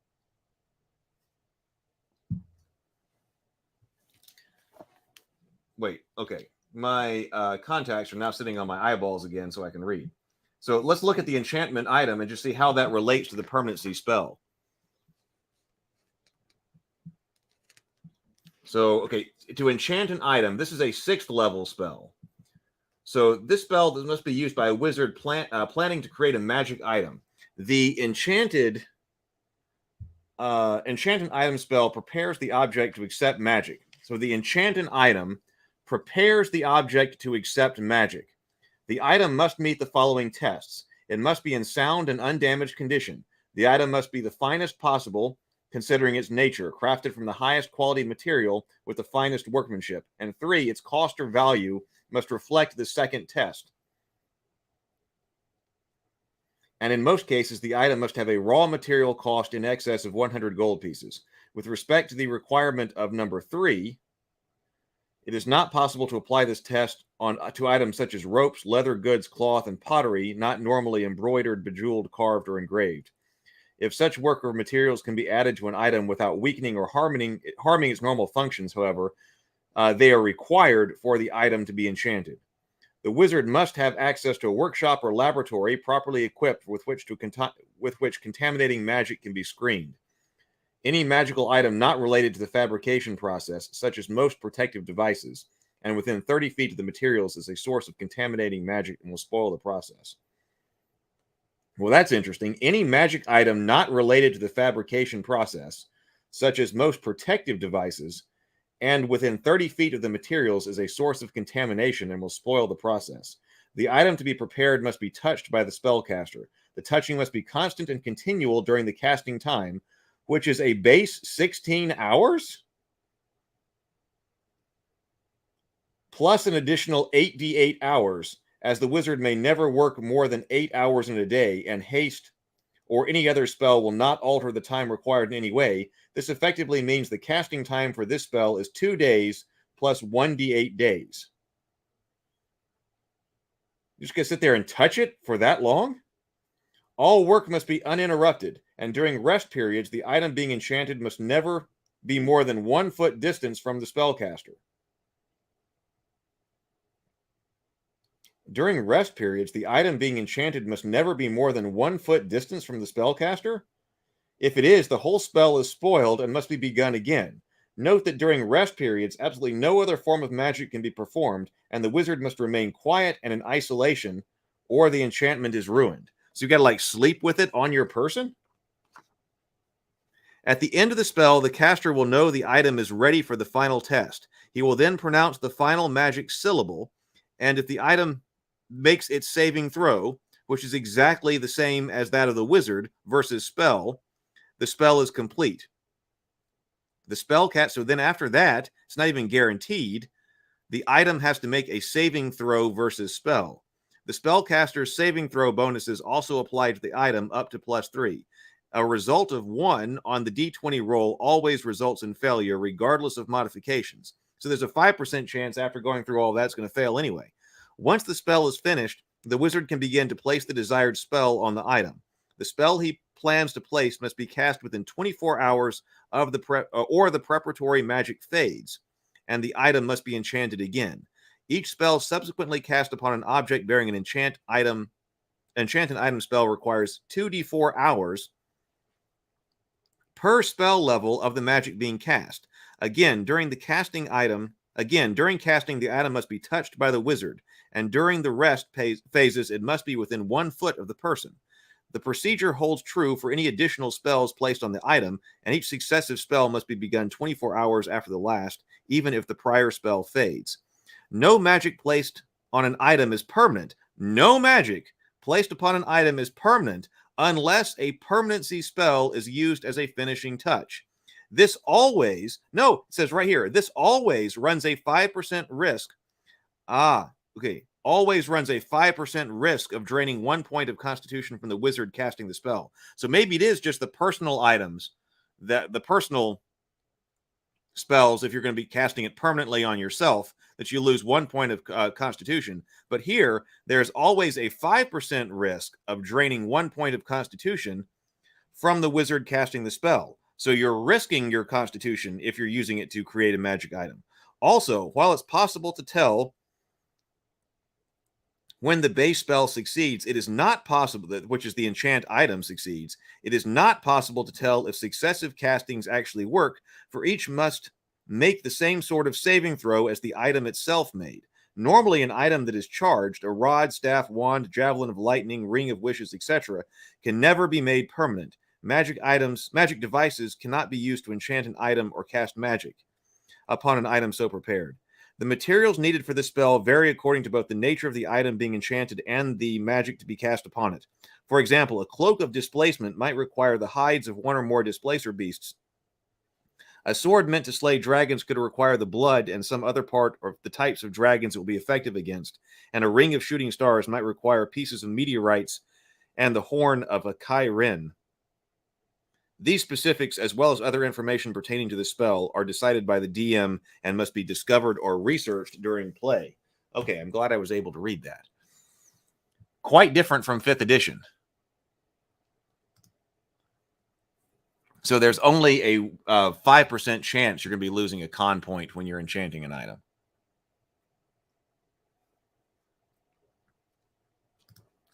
Wait, okay. My contacts are now sitting on my eyeballs again so I can read. So let's look at the enchantment item and just see how that relates to the permanency spell. So, okay, to enchant an item, this is a 6th level spell. So this spell must be used by a wizard planning to create a magic item. The enchanted item spell prepares the object to accept magic. So the enchanted item prepares the object to accept magic. The item must meet the following tests. It must be in sound and undamaged condition. The item must be the finest possible, considering its nature, crafted from the highest quality material with the finest workmanship. And 3, its cost or value must reflect the second test. And in most cases, the item must have a raw material cost in excess of 100 gold pieces. With respect to the requirement of number 3, it is not possible to apply this test to items such as ropes, leather goods, cloth, and pottery, not normally embroidered, bejeweled, carved, or engraved. If such work or materials can be added to an item without weakening or harming its normal functions, however, they are required for the item to be enchanted. The wizard must have access to a workshop or laboratory properly equipped with which contaminating magic can be screened. Any magical item not related to the fabrication process, such as most protective devices, and within 30 feet of the materials is a source of contaminating magic and will spoil the process. Well, that's interesting. Any magic item not related to the fabrication process, such as most protective devices, and within 30 feet of the materials is a source of contamination and will spoil the process. The item to be prepared must be touched by the spellcaster. The touching must be constant and continual during the casting time, which is a base 16 hours? Plus an additional 8d8 hours, as the wizard may never work more than 8 hours in a day, and haste or any other spell will not alter the time required in any way. This effectively means the casting time for this spell is 2 days plus 1d8 days. You just gonna sit there and touch it for that long? All work must be uninterrupted, and during rest periods, the item being enchanted must never be more than 1 foot distance from the spellcaster. During rest periods, the item being enchanted must never be more than 1 foot distance from the spellcaster. If it is, the whole spell is spoiled and must be begun again. Note that during rest periods, absolutely no other form of magic can be performed, and the wizard must remain quiet and in isolation, or the enchantment is ruined. So you got to like sleep with it on your person? At the end of the spell, the caster will know the item is ready for the final test. He will then pronounce the final magic syllable, and if the item makes its saving throw, which is exactly the same as that of the wizard versus spell, the spell is complete. The spell cast, so then after that, it's not even guaranteed. The item has to make a saving throw versus spell. The spellcaster's saving throw bonuses also apply to the item up to +3. A result of 1 on the d20 roll always results in failure, regardless of modifications. So there's a 5% chance after going through all that, it's going to fail anyway. Once the spell is finished, the wizard can begin to place the desired spell on the item. The spell he plans to place must be cast within 24 hours of the preparatory magic fades, and the item must be enchanted again. Each spell subsequently cast upon an object bearing an enchanted item spell requires 2d4 hours per spell level of the magic being cast. During casting, the item must be touched by the wizard, and during the rest phases, it must be within 1 foot of the person. The procedure holds true for any additional spells placed on the item, and each successive spell must be begun 24 hours after the last, even if the prior spell fades. No magic placed on an item is permanent. No magic placed upon an item is permanent unless a permanency spell is used as a finishing touch. This always runs a 5% risk. Always runs a 5% risk of draining 1 point of constitution from the wizard casting the spell. So maybe it is just the personal items, that the personal spells, if you're going to be casting it permanently on yourself, that you lose 1 point of constitution. But here, there's always a 5% risk of draining 1 point of constitution from the wizard casting the spell. So you're risking your constitution if you're using it to create a magic item. Also, while it's possible to tell when the base spell succeeds, it is not possible, which is the enchant item succeeds, it is not possible to tell if successive castings actually work, for each must make the same sort of saving throw as the item itself made. Normally, an item that is charged, a rod, staff, wand, javelin of lightning, ring of wishes, etc., can never be made permanent. Magic devices cannot be used to enchant an item or cast magic upon an item so prepared. The materials needed for this spell vary according to both the nature of the item being enchanted and the magic to be cast upon it. For example, a cloak of displacement might require the hides of 1 or more displacer beasts. A sword meant to slay dragons could require the blood and some other part of the types of dragons it will be effective against, and a ring of shooting stars might require pieces of meteorites and the horn of a Kairin. These specifics, as well as other information pertaining to the spell, are decided by the DM and must be discovered or researched during play. Okay, I'm glad I was able to read that. Quite different from 5th edition. So there's only a 5% chance you're going to be losing a con point when you're enchanting an item.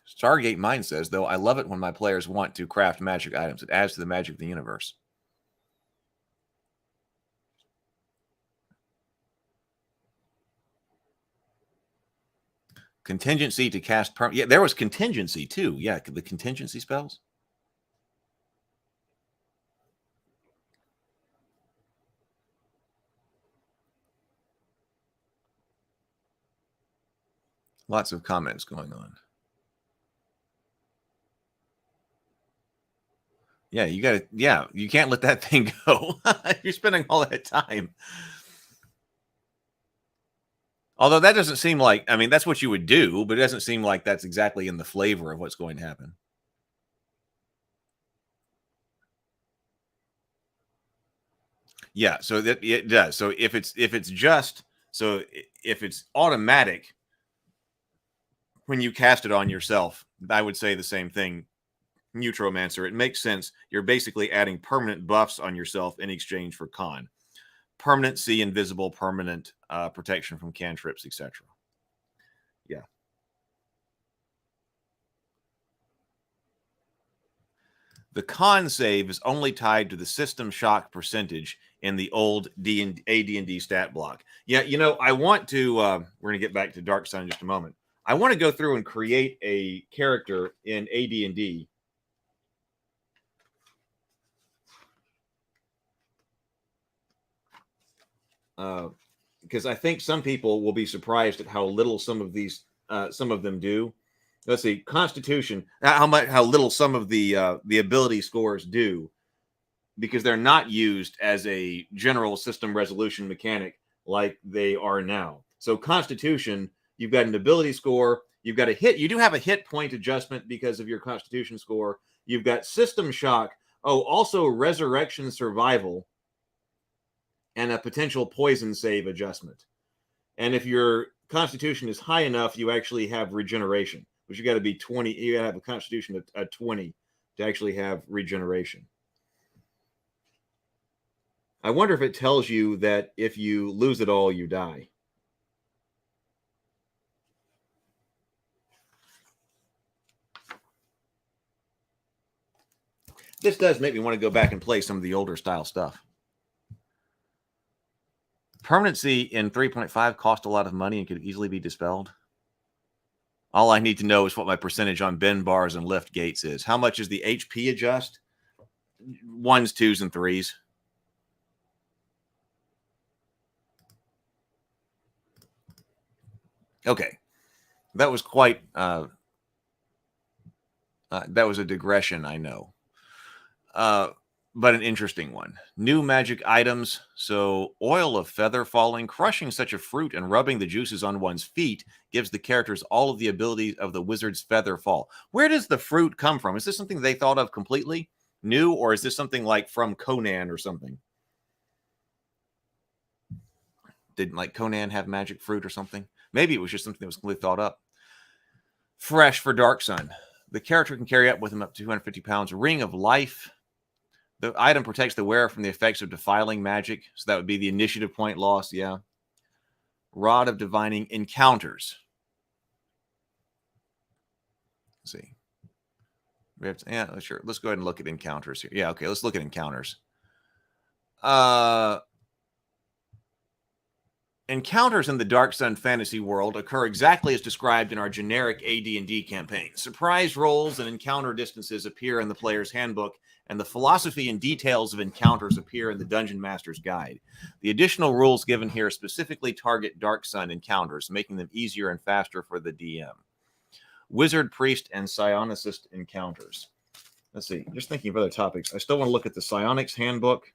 Stargate Mind says, though, I love it when my players want to craft magic items. It adds to the magic of the universe. Contingency to cast... Yeah, there was contingency, too. Yeah, the contingency spells. Lots of comments going on. Yeah, you got to. Yeah, you can't let that thing go. You're spending all that time. Although that doesn't seem like, I mean, that's what you would do, but it doesn't seem like that's exactly in the flavor of what's going to happen. Yeah, so that it does. So if it's if it's automatic when you cast it on yourself, I would say the same thing. Neutromancer, it makes sense. You're basically adding permanent buffs on yourself in exchange for con. Permanent, see invisible, permanent protection from cantrips, etc. Yeah. The con save is only tied to the system shock percentage in the old AD&D stat block. Yeah, you know, I want to, we're going to get back to Dark Sun in just a moment. I want to go through and create a character in AD&D because I think some people will be surprised at how little some of them do. Let's see, Constitution, how little some of the ability scores do, because they're not used as a general system resolution mechanic like they are now. So Constitution, you've got an ability score, you've got a hit. You do have a hit point adjustment because of your Constitution score. You've got system shock. Oh, also resurrection survival and a potential poison save adjustment. And if your Constitution is high enough, you actually have regeneration, which you got to be 20. You got to have a Constitution at 20 to actually have regeneration. I wonder if it tells you that if you lose it all, you die. This does make me want to go back and play some of the older style stuff. Permanency in 3.5 cost a lot of money and could easily be dispelled. All I need to know is what my percentage on bend bars and lift gates is. How much is the HP adjust? 1s, 2s, and 3s. Okay. That was quite... that was a digression, I know. But an interesting one. New magic items. So oil of feather falling, crushing such a fruit and rubbing the juices on one's feet gives the characters all of the abilities of the wizard's feather fall. Where does the fruit come from? Is this something they thought of completely new, or is this something like from Conan or something? Didn't like Conan have magic fruit or something? Maybe it was just something that was completely thought up. Fresh for Dark Sun. The character can carry up with him up to 250 pounds. Ring of Life. The item protects the wearer from the effects of defiling magic. So that would be the initiative point loss. Yeah. Rod of Divining Encounters. Let's see. We have to, yeah, sure. Let's go ahead and look at encounters here. Yeah, okay. Let's look at encounters. Encounters in the Dark Sun fantasy world occur exactly as described in our generic AD&D campaign. Surprise rolls and encounter distances appear in the player's handbook, and the philosophy and details of encounters appear in the Dungeon Master's Guide. The additional rules given here specifically target Dark Sun encounters, making them easier and faster for the DM. Wizard, Priest, and Psionicist encounters. Let's see. Just thinking of other topics. I still want to look at the Psionics Handbook.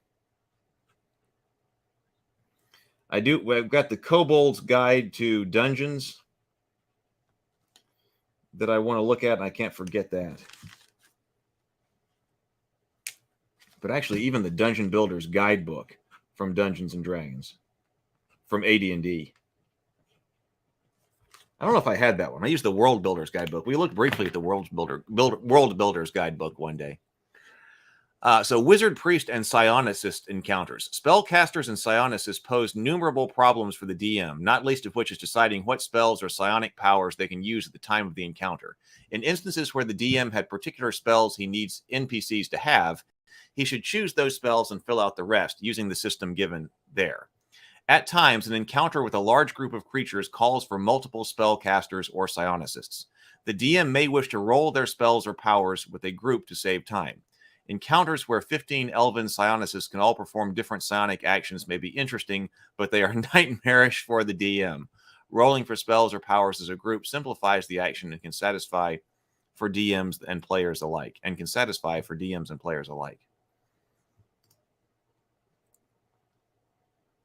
I've got the Kobold's Guide to Dungeons that I want to look at, and I can't forget that. But actually, even the Dungeon Builder's Guidebook from Dungeons and Dragons, from AD&D. I don't know if I had that one. I used the World Builder's Guidebook. We looked briefly at the World Builder's Guidebook one day. So Wizard, Priest, and Psionicist encounters. Spellcasters and Psionicists pose numerable problems for the DM, not least of which is deciding what spells or psionic powers they can use at the time of the encounter. In instances where the DM had particular spells he needs NPCs to have, he should choose those spells and fill out the rest, using the system given there. At times, an encounter with a large group of creatures calls for multiple spellcasters or psionicists. The DM may wish to roll their spells or powers with a group to save time. Encounters where 15 elven psionicists can all perform different psionic actions may be interesting, but they are nightmarish for the DM. Rolling for spells or powers as a group simplifies the action and can satisfy for DMs and players alike, and can satisfy for DMs and players alike.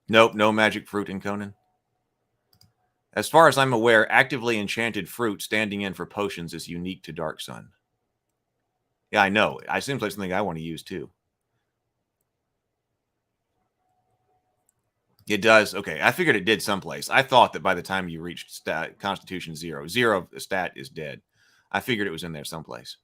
Nope, no magic fruit in Conan. As far as I'm aware, actively enchanted fruit standing in for potions is unique to Dark Sun. Yeah, I know. It seems like something I want to use too. It does. Okay, I figured it did someplace. I thought that by the time you reached Constitution 0, 0 stat is dead. I figured it was in there someplace.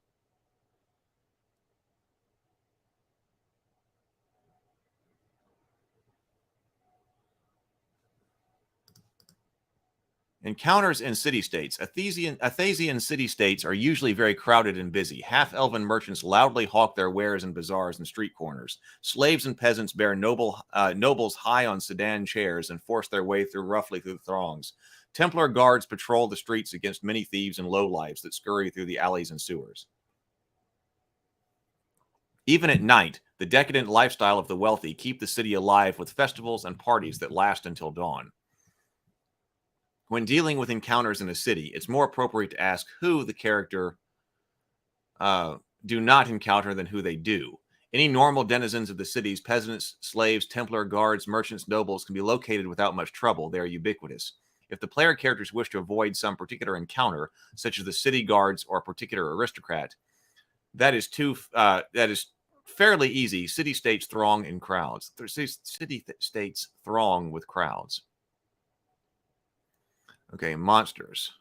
Encounters in city-states. Athasian city-states are usually very crowded and busy. Half-elven merchants loudly hawk their wares in bazaars and street corners. Slaves and peasants bear nobles high on sedan chairs and force their way roughly through the throngs. Templar guards patrol the streets against many thieves and lowlifes that scurry through the alleys and sewers. Even at night, the decadent lifestyle of the wealthy keep the city alive with festivals and parties that last until dawn. When dealing with encounters in a city, it's more appropriate to ask who the character do not encounter than who they do. Any normal denizens of the cities, peasants, slaves, Templar guards, merchants, nobles, can be located without much trouble. They are ubiquitous. If the player characters wish to avoid some particular encounter, such as the city guards or a particular aristocrat, that is fairly easy. City-states throng in crowds. City-states throng with crowds. Okay, monsters.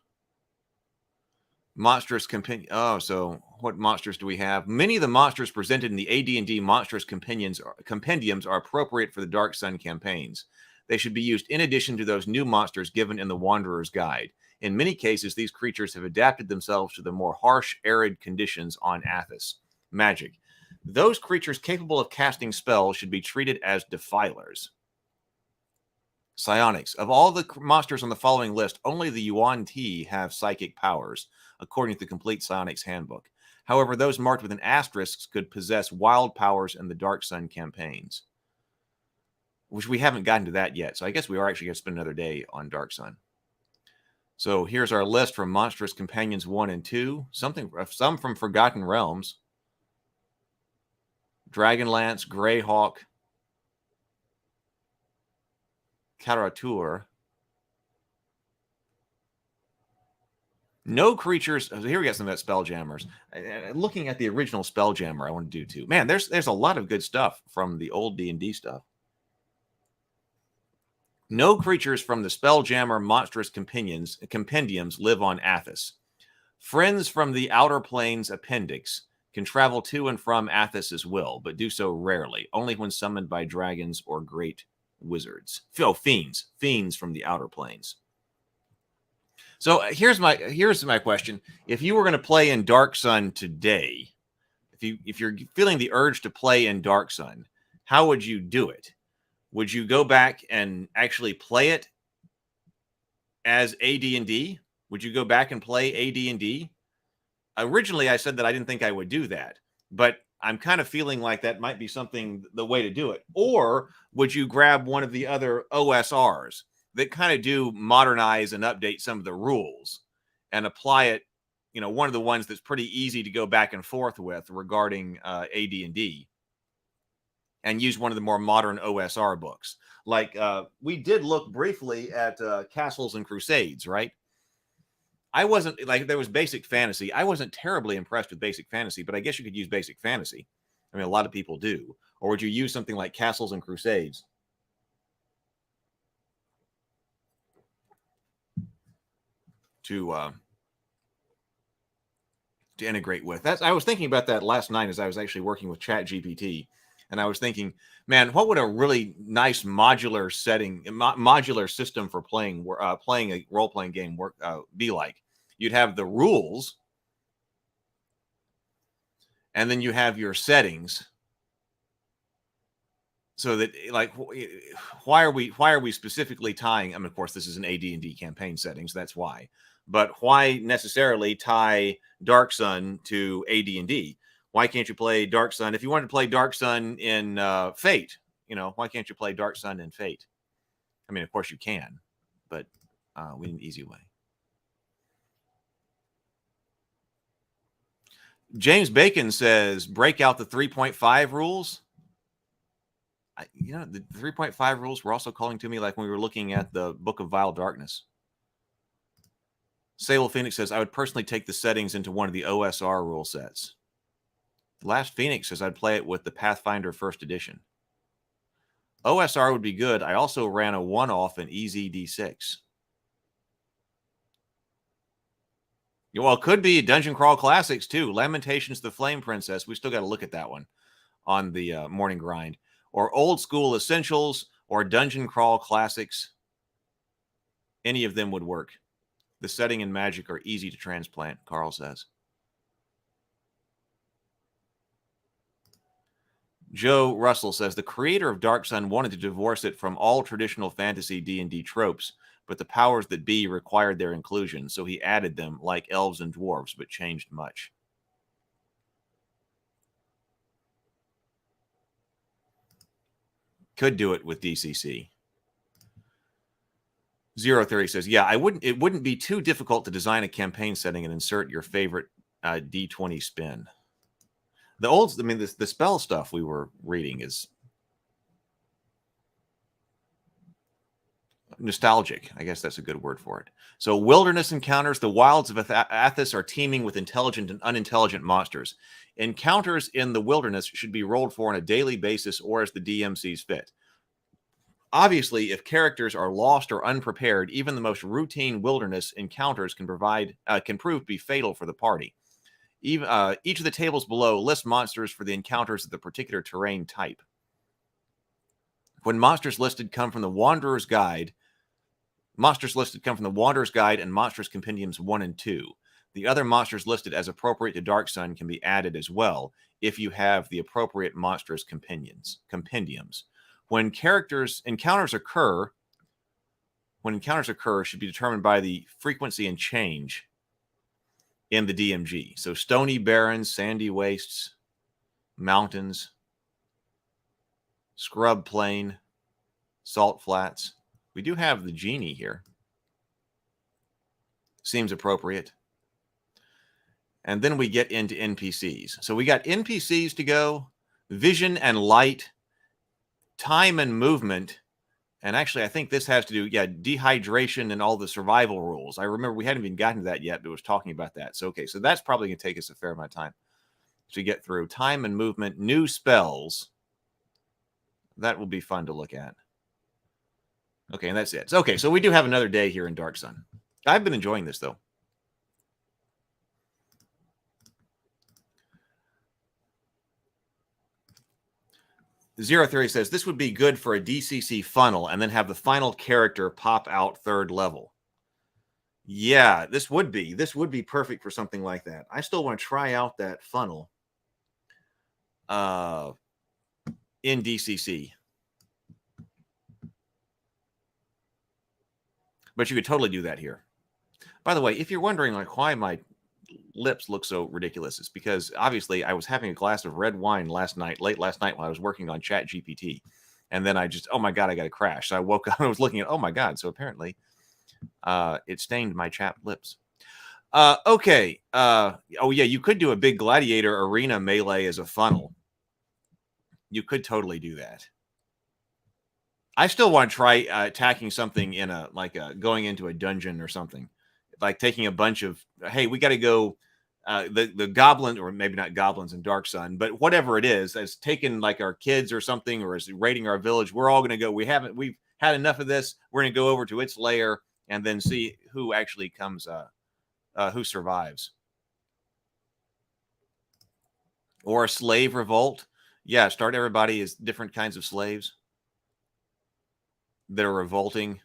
Monstrous companion. Oh, so what monsters do we have? Many of the monsters presented in the AD&D monstrous compendiums are appropriate for the Dark Sun campaigns. They should be used in addition to those new monsters given in the Wanderer's Guide. In many cases, these creatures have adapted themselves to the more harsh, arid conditions on Athos. Magic. Those creatures capable of casting spells should be treated as defilers. Psionics. Of all the monsters on the following list, only the Yuan Ti have psychic powers, according to the Complete Psionics Handbook. However, those marked with an asterisk could possess wild powers in the Dark Sun campaigns, which we haven't gotten to that yet. So I guess we are actually going to spend another day on Dark Sun. So here's our list from Monstrous Companions 1 and 2. Some from Forgotten Realms. Dragonlance, Greyhawk, Caratur. No creatures. Here we got some of that Spelljammers. Looking at the original Spelljammer, I want to do too. Man, there's a lot of good stuff from the old D&D stuff. No creatures from the Spelljammer monstrous compendiums live on Athos. Friends from the Outer Planes Appendix can travel to and from Athos as well, but do so rarely, only when summoned by dragons or great wizards. Oh, fiends from the Outer Planes. So here's my question: if you were going to play in Dark Sun today, if you're feeling the urge to play in Dark Sun, how would you do it? Would you go back and actually play it as AD&D? Would you go back and play AD&D? Originally, I said that I didn't think I would do that, but I'm kind of feeling like that might be the way to do it. Or would you grab one of the other OSRs that kind of do modernize and update some of the rules and apply it, one of the ones that's pretty easy to go back and forth with regarding AD&D, and use one of the more modern OSR books. Like we did look briefly at Castles and Crusades, right? I wasn't there was Basic Fantasy. I wasn't terribly impressed with Basic Fantasy, but I guess you could use Basic Fantasy. I mean, a lot of people do. Or would you use something like Castles and Crusades to integrate with? I was thinking about that last night as I was actually working with ChatGPT, and I was thinking, man, what would a really nice modular system for playing a role-playing game be like? You'd have the rules, and then you have your settings. So that, why are we specifically tying? I mean, of course, this is an AD&D campaign settings. That's why. But why necessarily tie Dark Sun to AD&D? Why can't you play Dark Sun? If you wanted to play Dark Sun in Fate, why can't you play Dark Sun in Fate? I mean, of course you can, but we need an easy way. James Bacon says, break out the 3.5 rules. The 3.5 rules were also calling to me like when we were looking at the Book of Vile Darkness. Sable Phoenix says, I would personally take the settings into one of the OSR rule sets. Last Phoenix says, I'd play it with the Pathfinder First Edition. OSR would be good. I also ran a one-off in EZD6. Well, it could be Dungeon Crawl Classics, too. Lamentations, the Flame Princess. We still got to look at that one on the Morning Grind. Or Old School Essentials or Dungeon Crawl Classics. Any of them would work. The setting and magic are easy to transplant, Carl says. Joe Russell says, the creator of Dark Sun wanted to divorce it from all traditional fantasy D&D tropes, but the powers that be required their inclusion, so he added them like elves and dwarves, but changed much. Could do it with DCC. Zero Theory says, yeah, it wouldn't be too difficult to design a campaign setting and insert your favorite D20 spin. The spell stuff we were reading is nostalgic. I guess that's a good word for it. So wilderness encounters, the wilds of Athos are teeming with intelligent and unintelligent monsters. Encounters in the wilderness should be rolled for on a daily basis or as the DM sees fit. Obviously, if characters are lost or unprepared, even the most routine wilderness encounters can prove to be fatal for the party. Each of the tables below lists monsters for the encounters of the particular terrain type. When monsters listed come from the Wanderer's Guide, and Monsters Compendiums 1 and 2. The other monsters listed as appropriate to Dark Sun can be added as well if you have the appropriate monsters compendiums. When encounters occur should be determined by the frequency and change in the DMG. So stony barrens, sandy wastes, mountains, scrub plain, salt flats. We do have the genie here. Seems appropriate. And then we get into NPCs. So we got NPCs to go, vision and light, time and movement. And actually, I think this has to do, dehydration and all the survival rules. I remember we hadn't even gotten to that yet, but was talking about that. So, okay, so that's probably going to take us a fair amount of time to get through. Time and movement, new spells. That will be fun to look at. Okay, and that's it. Okay, so we do have another day here in Dark Sun. I've been enjoying this, though. Zero Theory says, this would be good for a DCC funnel and then have the final character pop out third level. Yeah, this would be perfect for something like that. I still want to try out that funnel in DCC. But you could totally do that here. By the way, if you're wondering like why my lips look so ridiculous, it's because obviously I was having a glass of red wine late last night while I was working on ChatGPT. And then I just, oh my God, I got a crash. So I woke up and I was looking at, oh my God. So apparently it stained my chapped lips. Okay. Oh yeah, you could do a big gladiator arena melee as a funnel. You could totally do that. I still want to try attacking something in going into a dungeon or something, like taking a bunch of, hey, we got to go the goblin, or maybe not goblins in Dark Sun, but whatever it is, as taking like our kids or something, or as raiding our village. We're all going to go. We've had enough of this. We're going to go over to its lair and then see who actually comes, who survives. Or a slave revolt. Yeah, start everybody as different kinds of slaves that are revolting.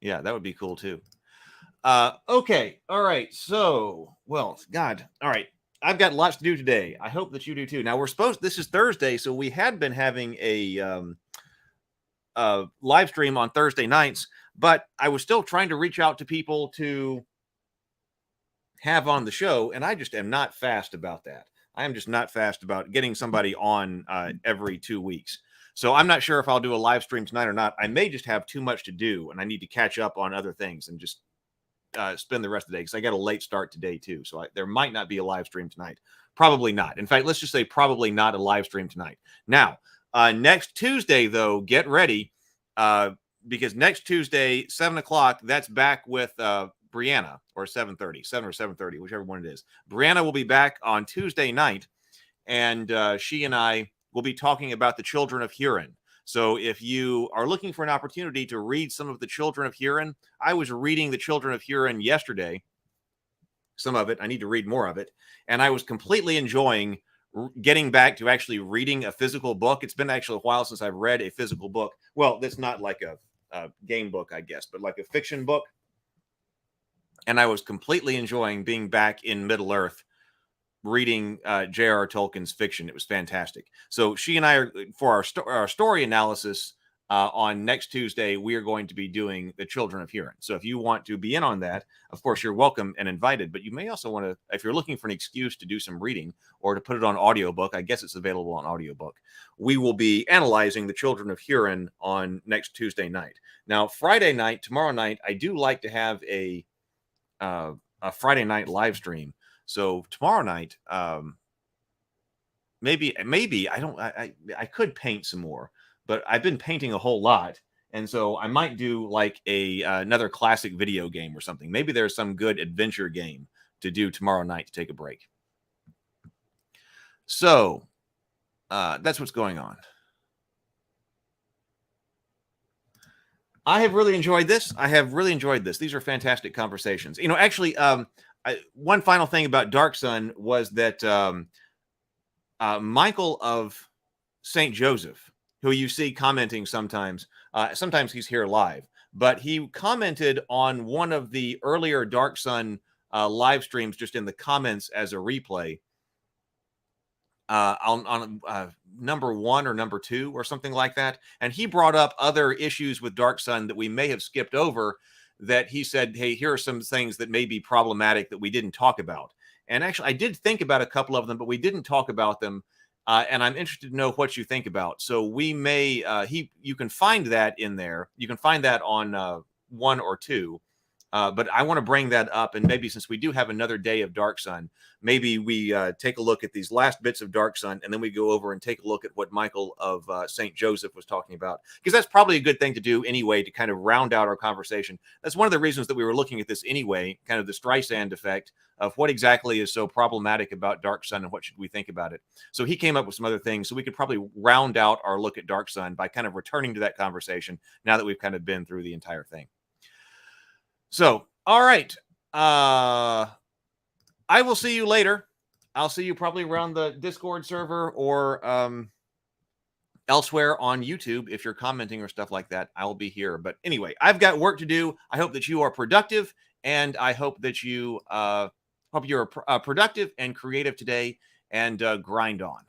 Yeah, that would be cool too. Okay. All right. So, well, God. All right. I've got lots to do today. I hope that you do too. Now this is Thursday, so we had been having a live stream on Thursday nights, but I was still trying to reach out to people to have on the show, and I just am not fast about that. I am just not fast about getting somebody on every 2 weeks. So I'm not sure if I'll do a live stream tonight or not. I may just have too much to do, and I need to catch up on other things and just spend the rest of the day because I got a late start today too. So there might not be a live stream tonight. Probably not. In fact, let's just say probably not a live stream tonight. Now, next Tuesday, though, get ready because next Tuesday, 7 o'clock, that's back with Brianna, or 7:30, 7 or 7:30, whichever one it is. Brianna will be back on Tuesday night, and she and I will be talking about the Children of Huron. So if you are looking for an opportunity to read some of the Children of Huron, I was reading the Children of Huron yesterday. Some of it, I need to read more of it. And I was completely enjoying getting back to actually reading a physical book. It's been actually a while since I've read a physical book. Well, that's not like a game book, I guess, but like a fiction book. And I was completely enjoying being back in Middle Earth, reading J.R.R. Tolkien's fiction. It was fantastic. So she and I, are for our story analysis on next Tuesday, we are going to be doing the Children of Huron. So if you want to be in on that, of course, you're welcome and invited. But you may also want to, if you're looking for an excuse to do some reading or to put it on audiobook, I guess it's available on audiobook. We will be analyzing the Children of Huron on next Tuesday night. Now, Friday night, tomorrow night, I do like to have a Friday night live stream. So tomorrow night, maybe I could paint some more, but I've been painting a whole lot, and so I might do like another classic video game or something. Maybe there's some good adventure game to do tomorrow night to take a break. So that's what's going on. I have really enjoyed this. These are fantastic conversations. You know, actually, one final thing about Dark Sun was that Michael of St. Joseph, who you see commenting sometimes he's here live, but he commented on one of the earlier Dark Sun live streams just in the comments as a replay on number 1 or number 2 or something like that. And he brought up other issues with Dark Sun that we may have skipped over, that he said, hey, here are some things that may be problematic that we didn't talk about. And actually, I did think about a couple of them, but we didn't talk about them. And I'm interested to know what you think about. So we may, you can find that in there. You can find that on 1 or 2. But I want to bring that up. And maybe since we do have another day of Dark Sun, maybe we take a look at these last bits of Dark Sun, and then we go over and take a look at what Michael of St. Joseph was talking about, because that's probably a good thing to do anyway, to kind of round out our conversation. That's one of the reasons that we were looking at this anyway, kind of the Streisand effect of what exactly is so problematic about Dark Sun and what should we think about it. So he came up with some other things. So we could probably round out our look at Dark Sun by kind of returning to that conversation now that we've kind of been through the entire thing. So, all right. I will see you later. I'll see you probably around the Discord server or elsewhere on YouTube. If you're commenting or stuff like that, I'll be here. But anyway, I've got work to do. I hope that you are productive, and I hope that you you're productive and creative today, and grind on.